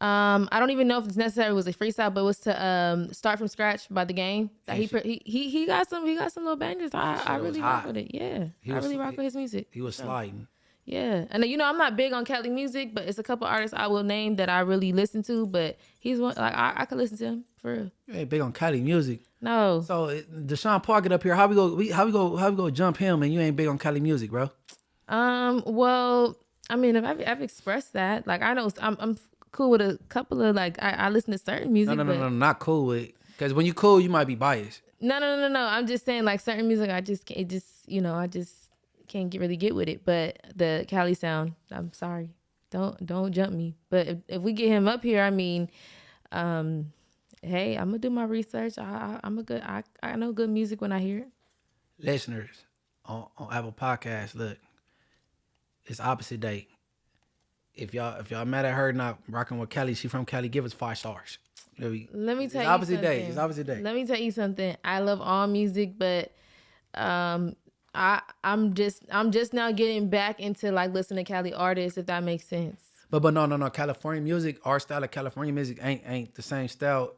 I don't even know if it's necessary. It was a freestyle, but it was to Start From Scratch by The Game. That he got some little bangers. I really rock with it. Yeah, I really rock with his music. He was sliding. Yeah, and you know I'm not big on Kelly music, but it's a couple artists I will name that I really listen to. But he's one like I could listen to him for real. You ain't big on Kelly music. No. So Deshaun Park get up here. How we go jump him and you ain't big on Kelly music, bro? Well, I mean, if I've expressed that, like I know I'm cool with a couple of like I listen to certain music. No, not cool with. Because when you cool, you might be biased. No. I'm just saying like certain music I just can't really get with it. But the Cali sound, I'm sorry, don't jump me. But if we get him up here, I mean, hey, I'm gonna do my research. I know good music when I hear it. Listeners on Apple Podcasts, look, it's opposite day. If y'all mad at her not rocking with Kelly, she from Cali, give us 5 stars. Let me tell you something. It's opposite day. Let me tell you something. I love all music, but I I'm just now getting back into like listening to Cali artists, if that makes sense. But no. California music, our style of California music ain't the same style.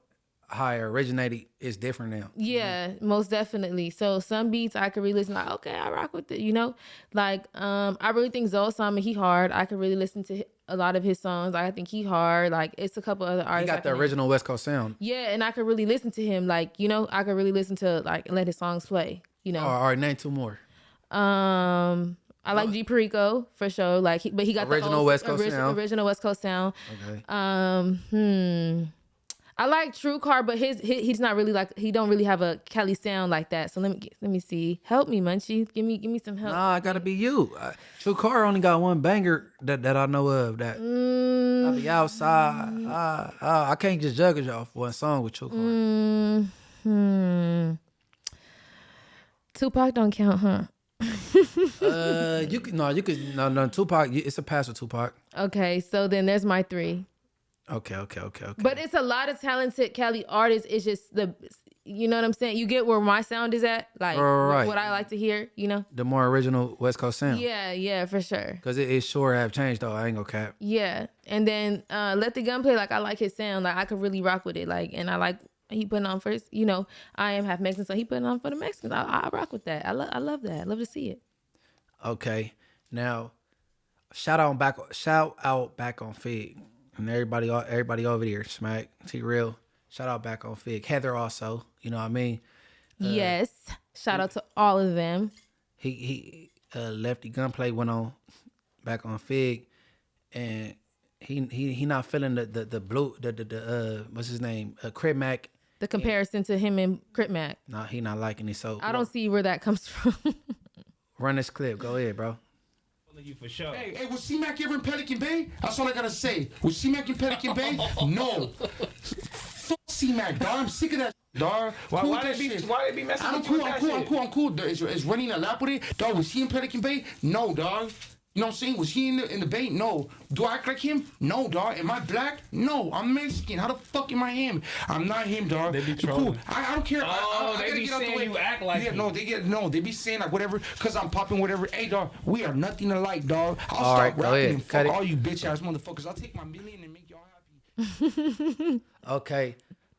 How it originated is different now. Yeah, most definitely. So some beats I could really listen like, okay, I rock with it, you know? Like, I really think Zoe Salmon, he hard. I could really listen to a lot of his songs. I think he hard. Like, it's a couple other artists. He got the original West Coast sound. Yeah, and I could really listen to him. Like, you know, I could really listen to like and let his songs play, you know? All right, name two more. I like G Perico for sure. Like, but he got original the West Coast sound. Original West Coast sound. Okay. I like True Car, but he's not really like, he don't really have a Cali sound like that. So let me see. Help me, Munchie. Give me some help. Nah, I gotta be you. True Car only got one banger that I know of. That I be outside. I can't just judge y'all for one song with True Car. Tupac don't count, huh? You could Tupac. It's a pass with Tupac. Okay, so then there's my three. Okay. But it's a lot of talented Cali artists. It's just you know what I'm saying? You get where my sound is at? Like, right. what I like to hear, you know? The more original West Coast sound. Yeah, for sure. Because it sure have changed, though. I ain't gonna cap. Yeah. And then Lefty Gun play, like, I like his sound. Like, I could really rock with it. Like, and I like, he putting on first, you know, I am half Mexican, so he putting on for the Mexicans. I rock with that. I love that. I love to see it. Okay. Now, shout out back on Fig. And everybody over there, Smack, T-Real, shout out back on Fig. Heather also, you know what I mean? Yes. Shout out to all of them. He Lefty Gunplay went on back on Fig, and he not feeling the blue what's his name, Crip Mac. The comparison to him and Crip Mac. Nah, he not liking it. So I don't see where that comes from. Run this clip. Go ahead, bro. You for sure. Hey, was C-Mac ever in Pelican Bay? That's all I gotta say. Was C-Mac in Pelican Bay? No. Fuck C-Mac, dog. I'm sick of that, dog. Why they be messing with you with that shit? I'm cool. Is running a lap with it? Dog, was he in Pelican Bay? No, dog. You know what I'm saying? Was he in the Bay? No. Do I act like him? No, dog. Am I black? No. I'm Mexican. How the fuck am I him? I'm not him, dog. They be trolling. Cool. I don't care. They be saying you act like him. They be saying like whatever, cause I'm popping whatever. Hey, dog, we are nothing alike, dog. I'll all stop right, rapping and fuck all you bitch ass motherfuckers. I'll take my million and make y'all happy. Okay.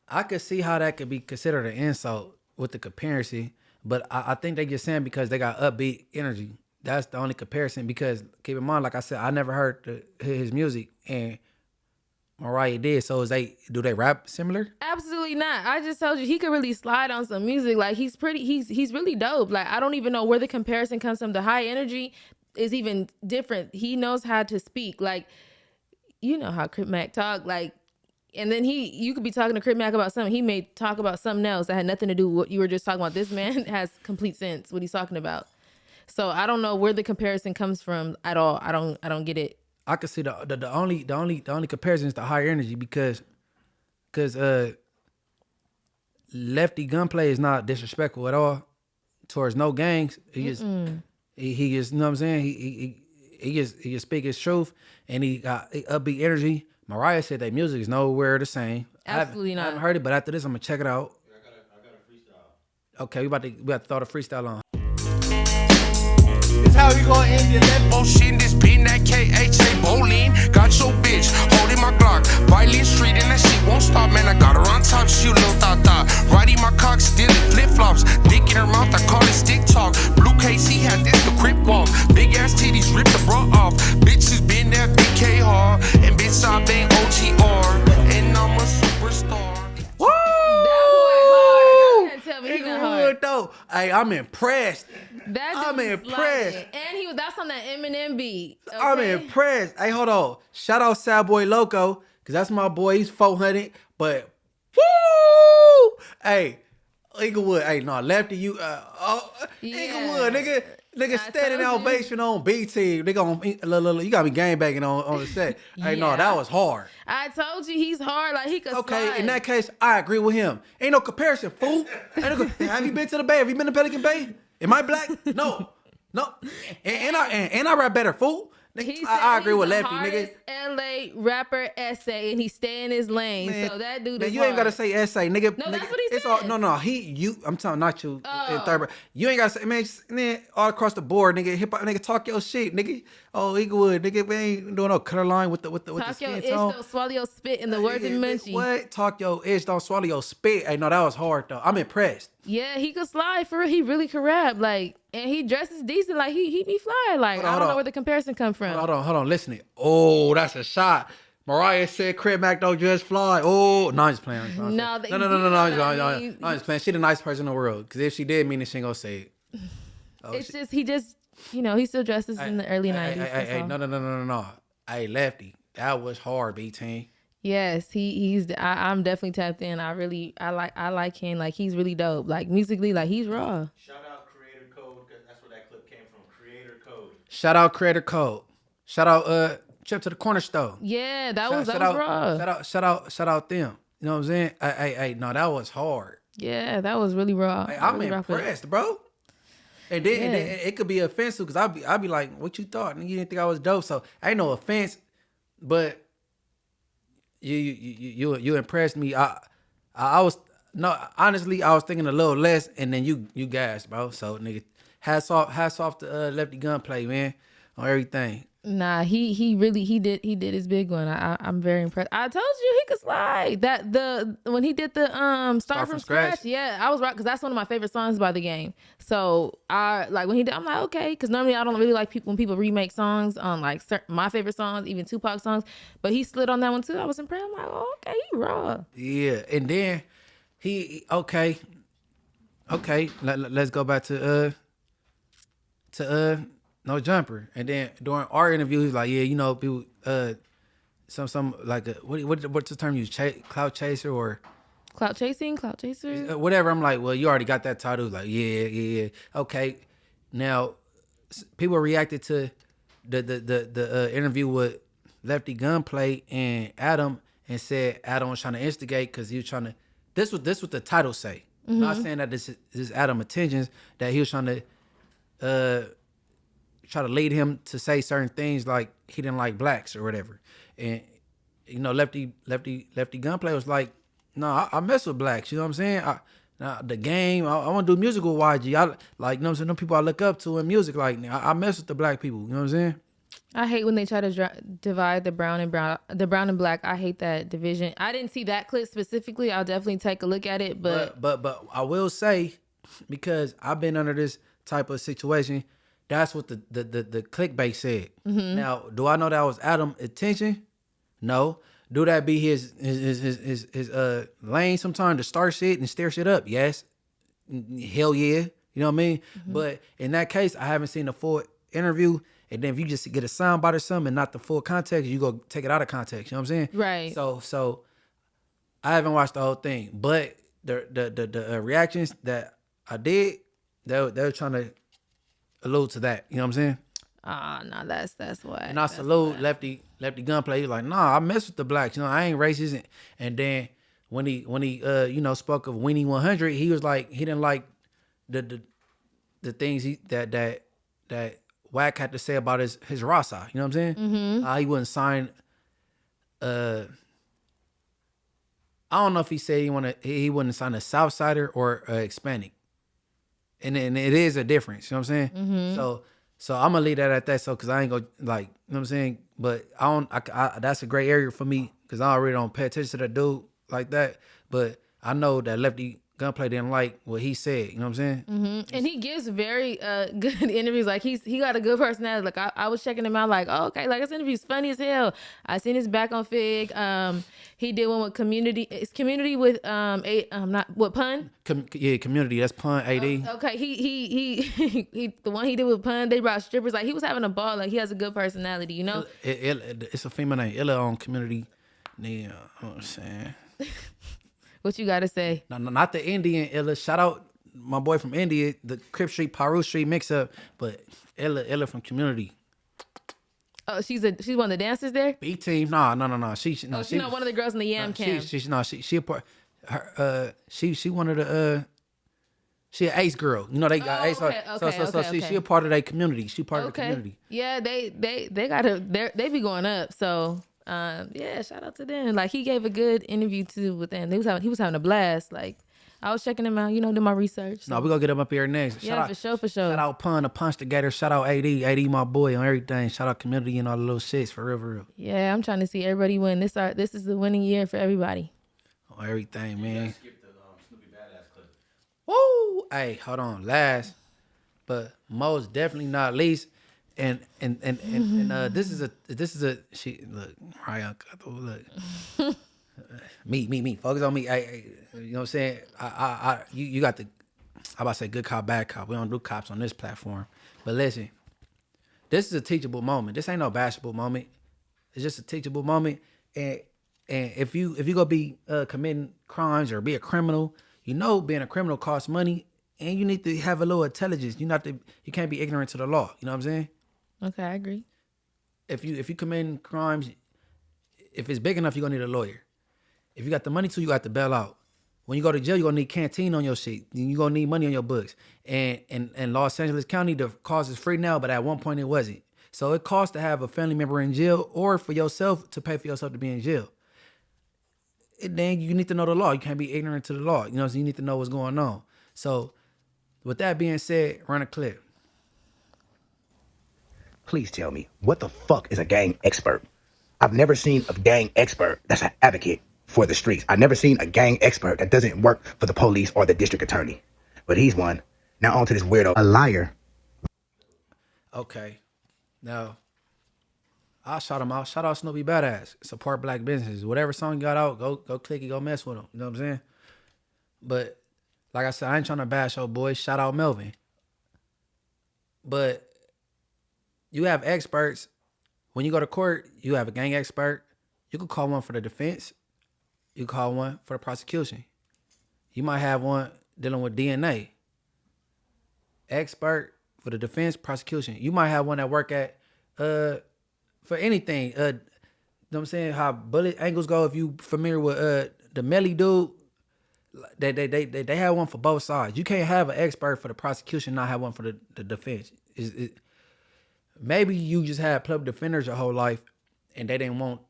I could see how that could be considered an insult with the comparison, but I think they just saying because they got upbeat energy. That's the only comparison, because keep in mind, like I said, I never heard his music, and Mariah did. So do they rap similar? Absolutely not. I just told you he could really slide on some music. Like, he's really dope. Like, I don't even know where the comparison comes from. The high energy is even different. He knows how to speak. Like, you know how Crip Mac talk. Like, and then you could be talking to Crip Mac about something. He may talk about something else that had nothing to do with what you were just talking about. This man has complete sense what he's talking about. So I don't know where the comparison comes from at all. I don't get it. I could see the only comparison is the higher energy, because Lefty Gunplay is not disrespectful at all towards no gangs. He just you know what I'm saying? He just speak his truth, and he got upbeat energy. Mariah said that music is nowhere the same. Absolutely not. I haven't heard it, but after this I'm gonna check it out. I got a freestyle. Okay, we about to throw the freestyle on. It's how we gonna end your left. Motion, this being that KHA bowling. Got your bitch holding my Glock. Violin Street and that shit won't stop, man. I got her on top, she a little tata. Riding my cock, stealing flip flops. Dick in her mouth, I call it stick talk. Blue case, he had this the crip walk. Big ass titties, rip the bra off. Bitches been that BK hard. And bitch, I bang OTR. And I'm a superstar. Woo! That boy hard. Tell me he not hard. Though. Hey, I'm impressed. I'm impressed. And that's on that Eminem beat. Okay? I'm impressed. Hey, hold on. Shout out Sad Boy Loco, because that's my boy. He's 400. But, woo! Hey, Inglewood. Hey, no, Lefty, you, Inglewood, nigga standing ovation on B-Team. Nigga, you got me gangbanging on the set. Hey, no, that was hard. I told you he's hard. Like, he could Okay, slide. in that case, I agree with him. Ain't no comparison, fool. Have you been to the Bay? Have you been to Pelican Bay? Am I black? No. And I rap better, fool. Nigga, I agree with Lefty, nigga. LA rapper essay, and he stay in his lane. Man, so that dude man, is you ain't hard. gotta say essay, nigga. No, nigga, that's what he it's said. all no. I'm telling not you in third. You ain't gotta say, man, all across the board, nigga. Hip hop, nigga, talk your shit, nigga. Oh, Eaglewood, nigga, we ain't doing no color line with the Talk your skin itch, tone. don't swallow your spit in the words of Munchie. What? Talk your itch, don't swallow your spit. Hey, no, that was hard though. I'm impressed. Yeah, he could slide for real. He really could rap, like, and he dresses decent. Like he be fly. Like I don't know where the comparison come from. Hold on, listen it. Oh, that's a shot. Mariah said Crib Mac don't just fly. Oh, no, I'm just playing. No, I'm just playing. She the nice person in the world. Because if she did mean it, she ain't gonna say it. Oh, it's just, he still dresses in the early 90s. Hey, no. Hey, Lefty, that was hard, B-Team. Yes, I'm definitely tapped in. I like him. Like, he's really dope. Like, musically, like, he's raw. Shout out Creator Code, because that's where that clip came from. Creator Code. Shout out Creator Code. Shout out Trip to the Corner Store. Yeah, that was raw. Shout out them. You know what I'm saying? Hey, no, that was hard. Yeah, that was really raw. Hey, I'm impressed, bro. And then it could be offensive because I'd be like, what you thought? You didn't think I was dope. So ain't no offense, but you impressed me. Honestly, I was thinking a little less, and then you guys, bro. So nigga, hats off to Lefty Gunplay, man, on everything. Nah, he did his big one. I'm very impressed. I told you he could slide. When he did the start from scratch, yeah, I was right because that's one of my favorite songs by The Game. So when he did, I'm like, okay, because normally I don't really like when people remake songs on like my favorite songs, even Tupac songs. But he slid on that one too. I was impressed. I'm like, oh, okay, he raw. Yeah, and then he okay. Let's go back to No Jumper. And then during our interview, he's like, yeah, you know, people, some like, what's the term you use? Clout chaser or? Clout chaser? Whatever. I'm like, well, you already got that title. Like, yeah. Okay. Now, people reacted to the interview with Lefty Gunplay and Adam and said Adam was trying to instigate because he was trying to, this was the title say. Mm-hmm. Not saying that this is Adam intentions, that he was trying to, try to lead him to say certain things like he didn't like blacks or whatever. And, you know, Lefty Gunplay was like, no, I mess with blacks. You know what I'm saying? The Game, I want to do music with YG. I like, you know what I'm saying? Them people I look up to in music, like, I mess with the black people. You know what I'm saying? I hate when they try to divide the brown and black. I hate that division. I didn't see that clip specifically. I'll definitely take a look at it. But I will say, because I've been under this type of situation, that's what the clickbait said. Mm-hmm. Now, do I know that was Adam's intention? No. Do that be his lane sometimes to start shit and stir shit up? Yes. Hell yeah. You know what I mean? Mm-hmm. But in that case, I haven't seen the full interview. And then if you just get a soundbite or something and not the full context, you go take it out of context. You know what I'm saying? Right. So I haven't watched the whole thing. But the reactions that I did, they were trying to allude to that. You know what I'm saying? No, that's why. And I salute Lefty Gunplay. He's like, nah, I mess with the blacks. You know, I ain't racist. And then when he spoke of Weenie 100, he was like, he didn't like the things that Wack had to say about his Rasa. You know what I'm saying? Mm-hmm. He wouldn't sign. I don't know if he said he wouldn't sign a Southsider or Hispanic. And it is a difference, you know what I'm saying? Mm-hmm. So I'm gonna leave that at that. So, cause I ain't gonna like, you know what I'm saying? But that's a great area for me, cause I already don't pay attention to that dude like that. But I know that Lefty Gunplay didn't like what he said, you know what I'm saying? Mm-hmm. And he gives very good interviews. Like he got a good personality. Like I was checking him out. Like, oh, okay, like his interview's funny as hell. I seen his back on Fig. He did one with Community. It's Community with not what Pun. Community. That's Pun AD. Okay, he the one he did with Pun. They brought strippers. Like he was having a ball. Like he has a good personality, you know. It's a female name. Illa on Community. Yeah, you know what I'm saying. What you gotta say? No, not the Indian Illa. Shout out my boy from India, the Crip Street, Paru Street mix up, but Illa from Community. Oh, she's one of the dancers there. B team, no. She's one of the girls in the Yam Camp. She one of the She an Ace girl. You know they got Ace. So she a part of their community. She part of the community. Yeah, they gotta they be going up. So yeah, shout out to them. Like he gave a good interview too with them. He was having a blast. Like I was checking him out. You know, doing my research. So. No, we gonna get him up here next. Yeah, for sure. Shout out Pun, the Punch Together. Shout out AD my boy on everything. Shout out community and all the little shits for real. Yeah, I'm trying to see everybody win. This is the winning year for everybody. On everything, man. Skip the Snoopy BadAzz clip. Woo! Hey, hold on. Last, but most definitely not least, and this is a she look Mariah look me focus on me. Hey, you know what I'm saying? You got the I about to say good cop bad cop. We don't do cops on this platform, but listen, this is a teachable moment. This ain't no bashable moment. It's just a teachable moment, and if you gonna be committing crimes or be a criminal. You know, being a criminal costs money, and you need to have a little intelligence. You can't be ignorant to the law. You know what I'm saying? Okay, I agree. If you commit crimes, if it's big enough, you're gonna need a lawyer. If you got the money to, you got to bail out. When you go to jail, you're gonna need canteen on your shit. You're gonna need money on your books. And in Los Angeles County, the cost is free now, but at one point it wasn't. So it costs to have a family member in jail or for yourself to pay for yourself to be in jail. Then you need to know the law. You can't be ignorant to the law. You know, so you need to know what's going on. So with that being said, run a clip. Please tell me, what the fuck is a gang expert? I've never seen a gang expert that's an advocate for the streets. I've never seen a gang expert that doesn't work for the police or the district attorney. But he's one. Now on to this weirdo, a liar. Okay. Now, I'll shout him out. Shout out Snoopy BadAzz. Support black businesses. Whatever song you got out, go click it, go mess with them. You know what I'm saying? But like I said, I ain't trying to bash your boys. Shout out Melvin. But you have experts. When you go to court, you have a gang expert. You could call one for the defense. You call one for the prosecution. You might have one dealing with DNA. Expert for the defense, prosecution. You might have one that work at for anything. You know what I'm saying? How bullet angles go. If you familiar with the Melly dude, they have one for both sides. You can't have an expert for the prosecution, not have one for the defense. Maybe you just had public defenders your whole life and they didn't want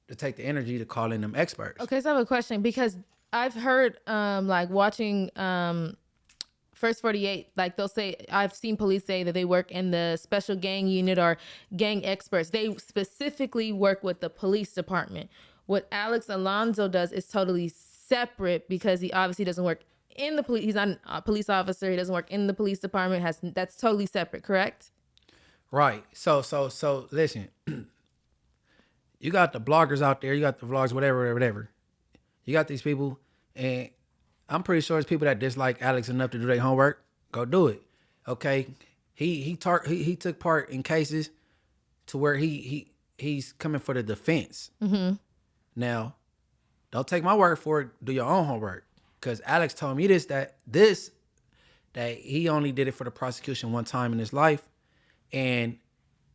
to take the energy to call in them experts. Okay, so I have a question because I've heard like watching First 48, like they'll say, I've seen police say that they work in the special gang unit or gang experts. They specifically work with the police department. What Alex Alonso does is totally separate because he obviously doesn't work in the police. He's not a police officer. He doesn't work in the police department. That's totally separate, correct? Right. So listen, you got the bloggers out there. You got the vlogs, whatever. You got these people, and I'm pretty sure it's people that dislike Alex enough to do their homework. Go do it. Okay. He took part in cases to where he's coming for the defense. Mm-hmm. Now, don't take my word for it. Do your own homework. Because Alex told me that he only did it for the prosecution one time in his life. And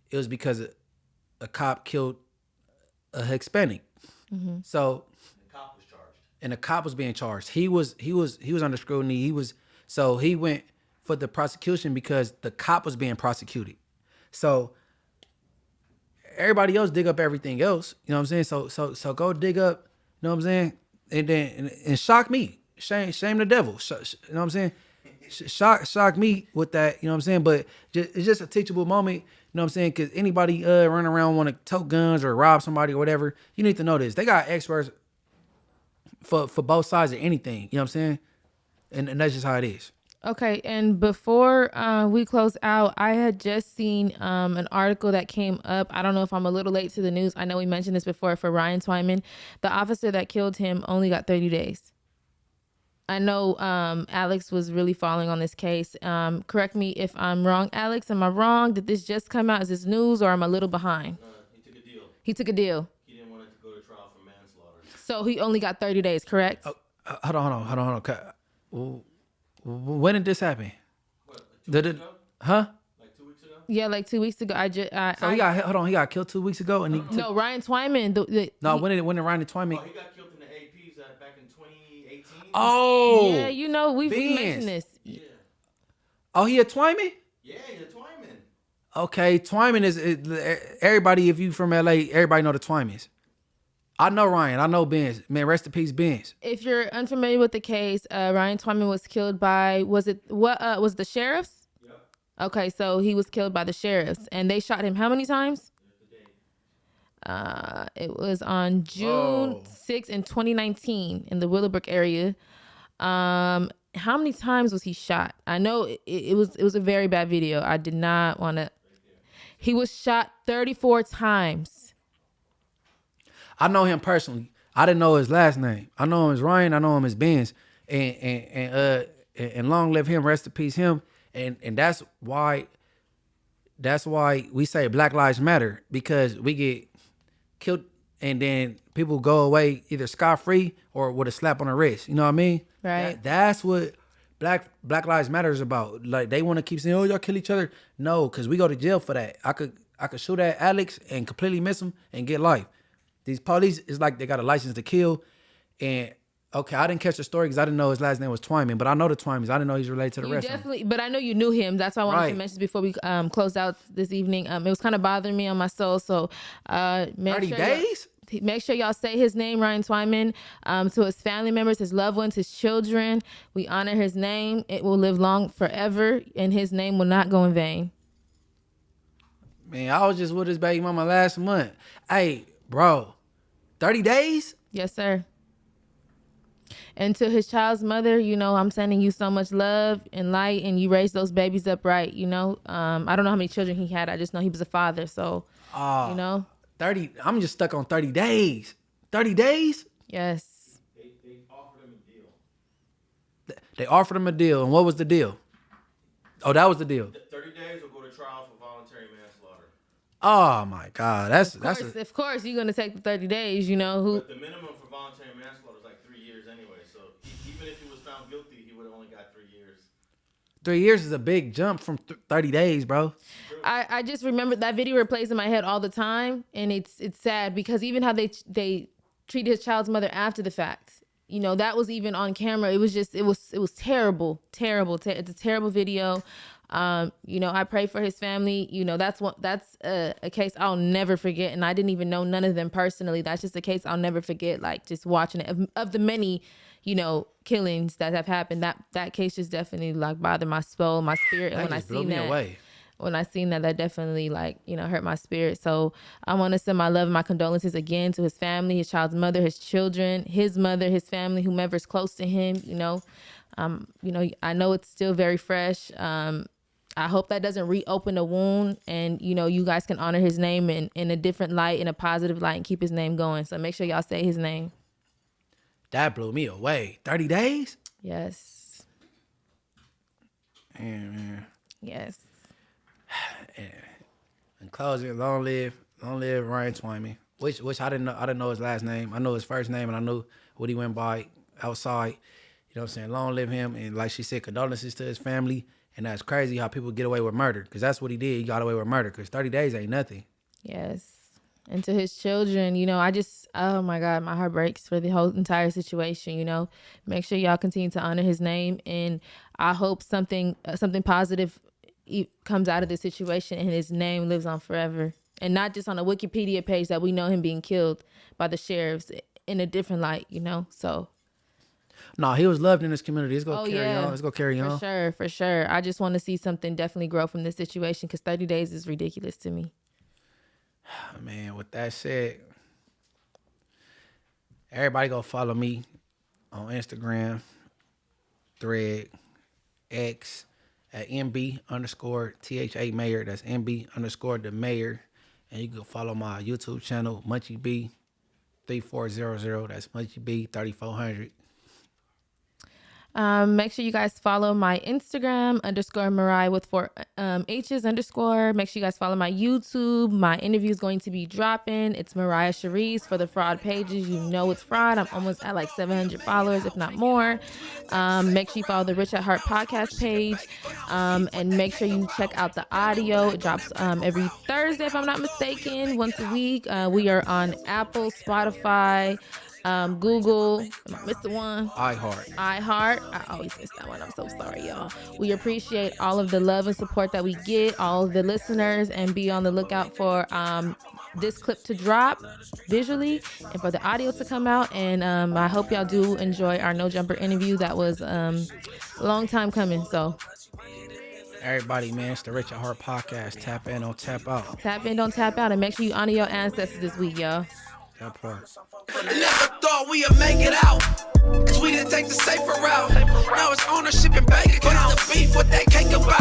it was because a cop killed a Hispanic. Mm-hmm. So the cop was charged. And the cop was being charged. He was under scrutiny. He went for the prosecution because the cop was being prosecuted. So everybody else dig up everything else. You know what I'm saying? So go dig up, you know what I'm saying? And then shock me. Shame the devil. You know what I'm saying? Shock me with that, you know what I'm saying? But it's just a teachable moment, you know what I'm saying? Because anybody running around want to tote guns or rob somebody or whatever, you need to know this. They got experts for both sides of anything, you know what I'm saying? And that's just how it is. Okay, and before we close out, I had just seen an article that came up. I don't know if I'm a little late to the news. I know we mentioned this before for Ryan Twyman. The officer that killed him only got 30 days. I know Alex was really falling on this case. Correct me if I'm wrong, Alex. Am I wrong? Did this just come out? Is this news or am I a little behind? He took a deal. He took a deal. He didn't want it to go to trial for manslaughter. So he only got 30 days, correct? Hold on. When did this happen? What, like 2 weeks ago? Huh? Like 2 weeks ago? Yeah, like 2 weeks ago. He got killed 2 weeks ago, and no, Ryan Twyman. When did Ryan Twyman? Oh, he got killed in the APs back in 2018. Oh, yeah, you know we mentioned this. Oh, he a Twyman? Yeah, you're Twyman. Okay, Twyman is everybody. If you from LA, everybody know the Twymans. I know Ryan. I know Benz. Man, rest in peace, Benz. If you're unfamiliar with the case, Ryan Twyman was killed by was the sheriffs? Yep. Okay, so he was killed by the sheriffs, and they shot him how many times? It was on June 6th in 2019 in the Willowbrook area. How many times was he shot? I know it was a very bad video. I did not want to. He was shot 34 times. I know him personally. I didn't know his last name. I know him as Ryan. I know him as Benz. And long live him. Rest in peace, him. And that's why we say Black Lives Matter, because we get killed and then people go away either scot-free or with a slap on the wrist. You know what I mean? Right. That's what Black Lives Matter is about. Like, they want to keep saying, oh, y'all kill each other. No, because we go to jail for that. I could shoot at Alex and completely miss him and get life. These police, it's like they got a license to kill. And okay, I didn't catch the story because I didn't know his last name was Twyman, but I know the Twymans. I didn't know he's related to the rest of them. But I know you knew him. That's why I wanted to mention before we closed out this evening. It was kind of bothering me on my soul. So 30 days? Make sure y'all say his name, Ryan Twyman, to his family members, his loved ones, his children. We honor his name. It will live long forever, and his name will not go in vain. Man, I was just with his baby mama last month. Hey, bro, 30 days? Yes, sir. And to his child's mother, I'm sending you so much love and light, and you raised those babies up right, I don't know how many children he had. I just know he was a father, so, 30, I'm just stuck on 30 days. 30 days? Yes. They offered him a deal. They offered him a deal, and what was the deal? Oh, that was the deal. 30 days or go to trial for voluntary manslaughter. Oh my God, of course, you're gonna take the 30 days. But the minimum for voluntary manslaughter is like 3 years anyway. So even if he was found guilty, he would have only got 3 years. 3 years is a big jump from 30 days, bro. I just remember that video replays in my head all the time, and it's sad because even how they treated his child's mother after the fact, that was even on camera. It was terrible. It's a terrible video. I pray for his family. That's a case I'll never forget, and I didn't even know none of them personally. That's just a case I'll never forget. Like, just watching it of the many, killings that have happened. That case just definitely like bothered my soul, my spirit. And when I seen that definitely hurt my spirit. So I want to send my love and my condolences again to his family, his child's mother, his children, his mother, his family, whomever's close to him. I know it's still very fresh. I hope that doesn't reopen a wound, and you guys can honor his name in a different light, in a positive light, and keep his name going. So make sure y'all say his name. That blew me away. 30 days? Yes. Man. Yes. In closing, long live Ryan Twyman. Which I didn't know his last name. I know his first name, and I knew what he went by outside. You know what I'm saying? Long live him, and like she said, condolences to his family. And that's crazy how people get away with murder, because that's what he did. He got away with murder, because 30 days ain't nothing. Yes. And to his children, oh my God, my heart breaks for the whole entire situation. Make sure y'all continue to honor his name, and I hope something positive comes out of this situation, and his name lives on forever, and not just on a Wikipedia page that we know him being killed by the sheriffs in a different light. So. No, he was loved in this community. It's gonna carry on. It's gonna carry on. For sure. I just want to see something definitely grow from this situation, because 30 days is ridiculous to me. Man, with that said, everybody go follow me on Instagram, Thread, X at MB_THA Mayor. That's MB_the Mayor. And you can follow my YouTube channel, Munchie B 3400. That's Munchie B 3400. Make sure you guys follow my Instagram _Mariah with 4 H's _. Make sure you guys follow my YouTube. My interview is going to be dropping. It's Mariah Cherise for the fraud pages. It's fraud. I'm almost at like 700 followers, if not more. Make sure you follow the Rich at Heart podcast page. And make sure you check out the audio. It drops every Thursday, if I'm not mistaken, once a week. We are on Apple, Spotify, Google. Am I missing one? iHeart. I always miss that one. I'm so sorry, y'all. We appreciate all of the love and support that we get, all of the listeners, and be on the lookout for this clip to drop visually and for the audio to come out. And I hope y'all do enjoy our No Jumper interview. That was a long time coming. So Everybody, man, it's the Rich at Heart podcast. Tap in, don't tap out. tap in, don't tap out, and make sure you honor your ancestors this week, y'all. That part. Never thought we'd make it out, cause we didn't take the safer route. Now it's ownership and bank accounts. The beef, what they cake about.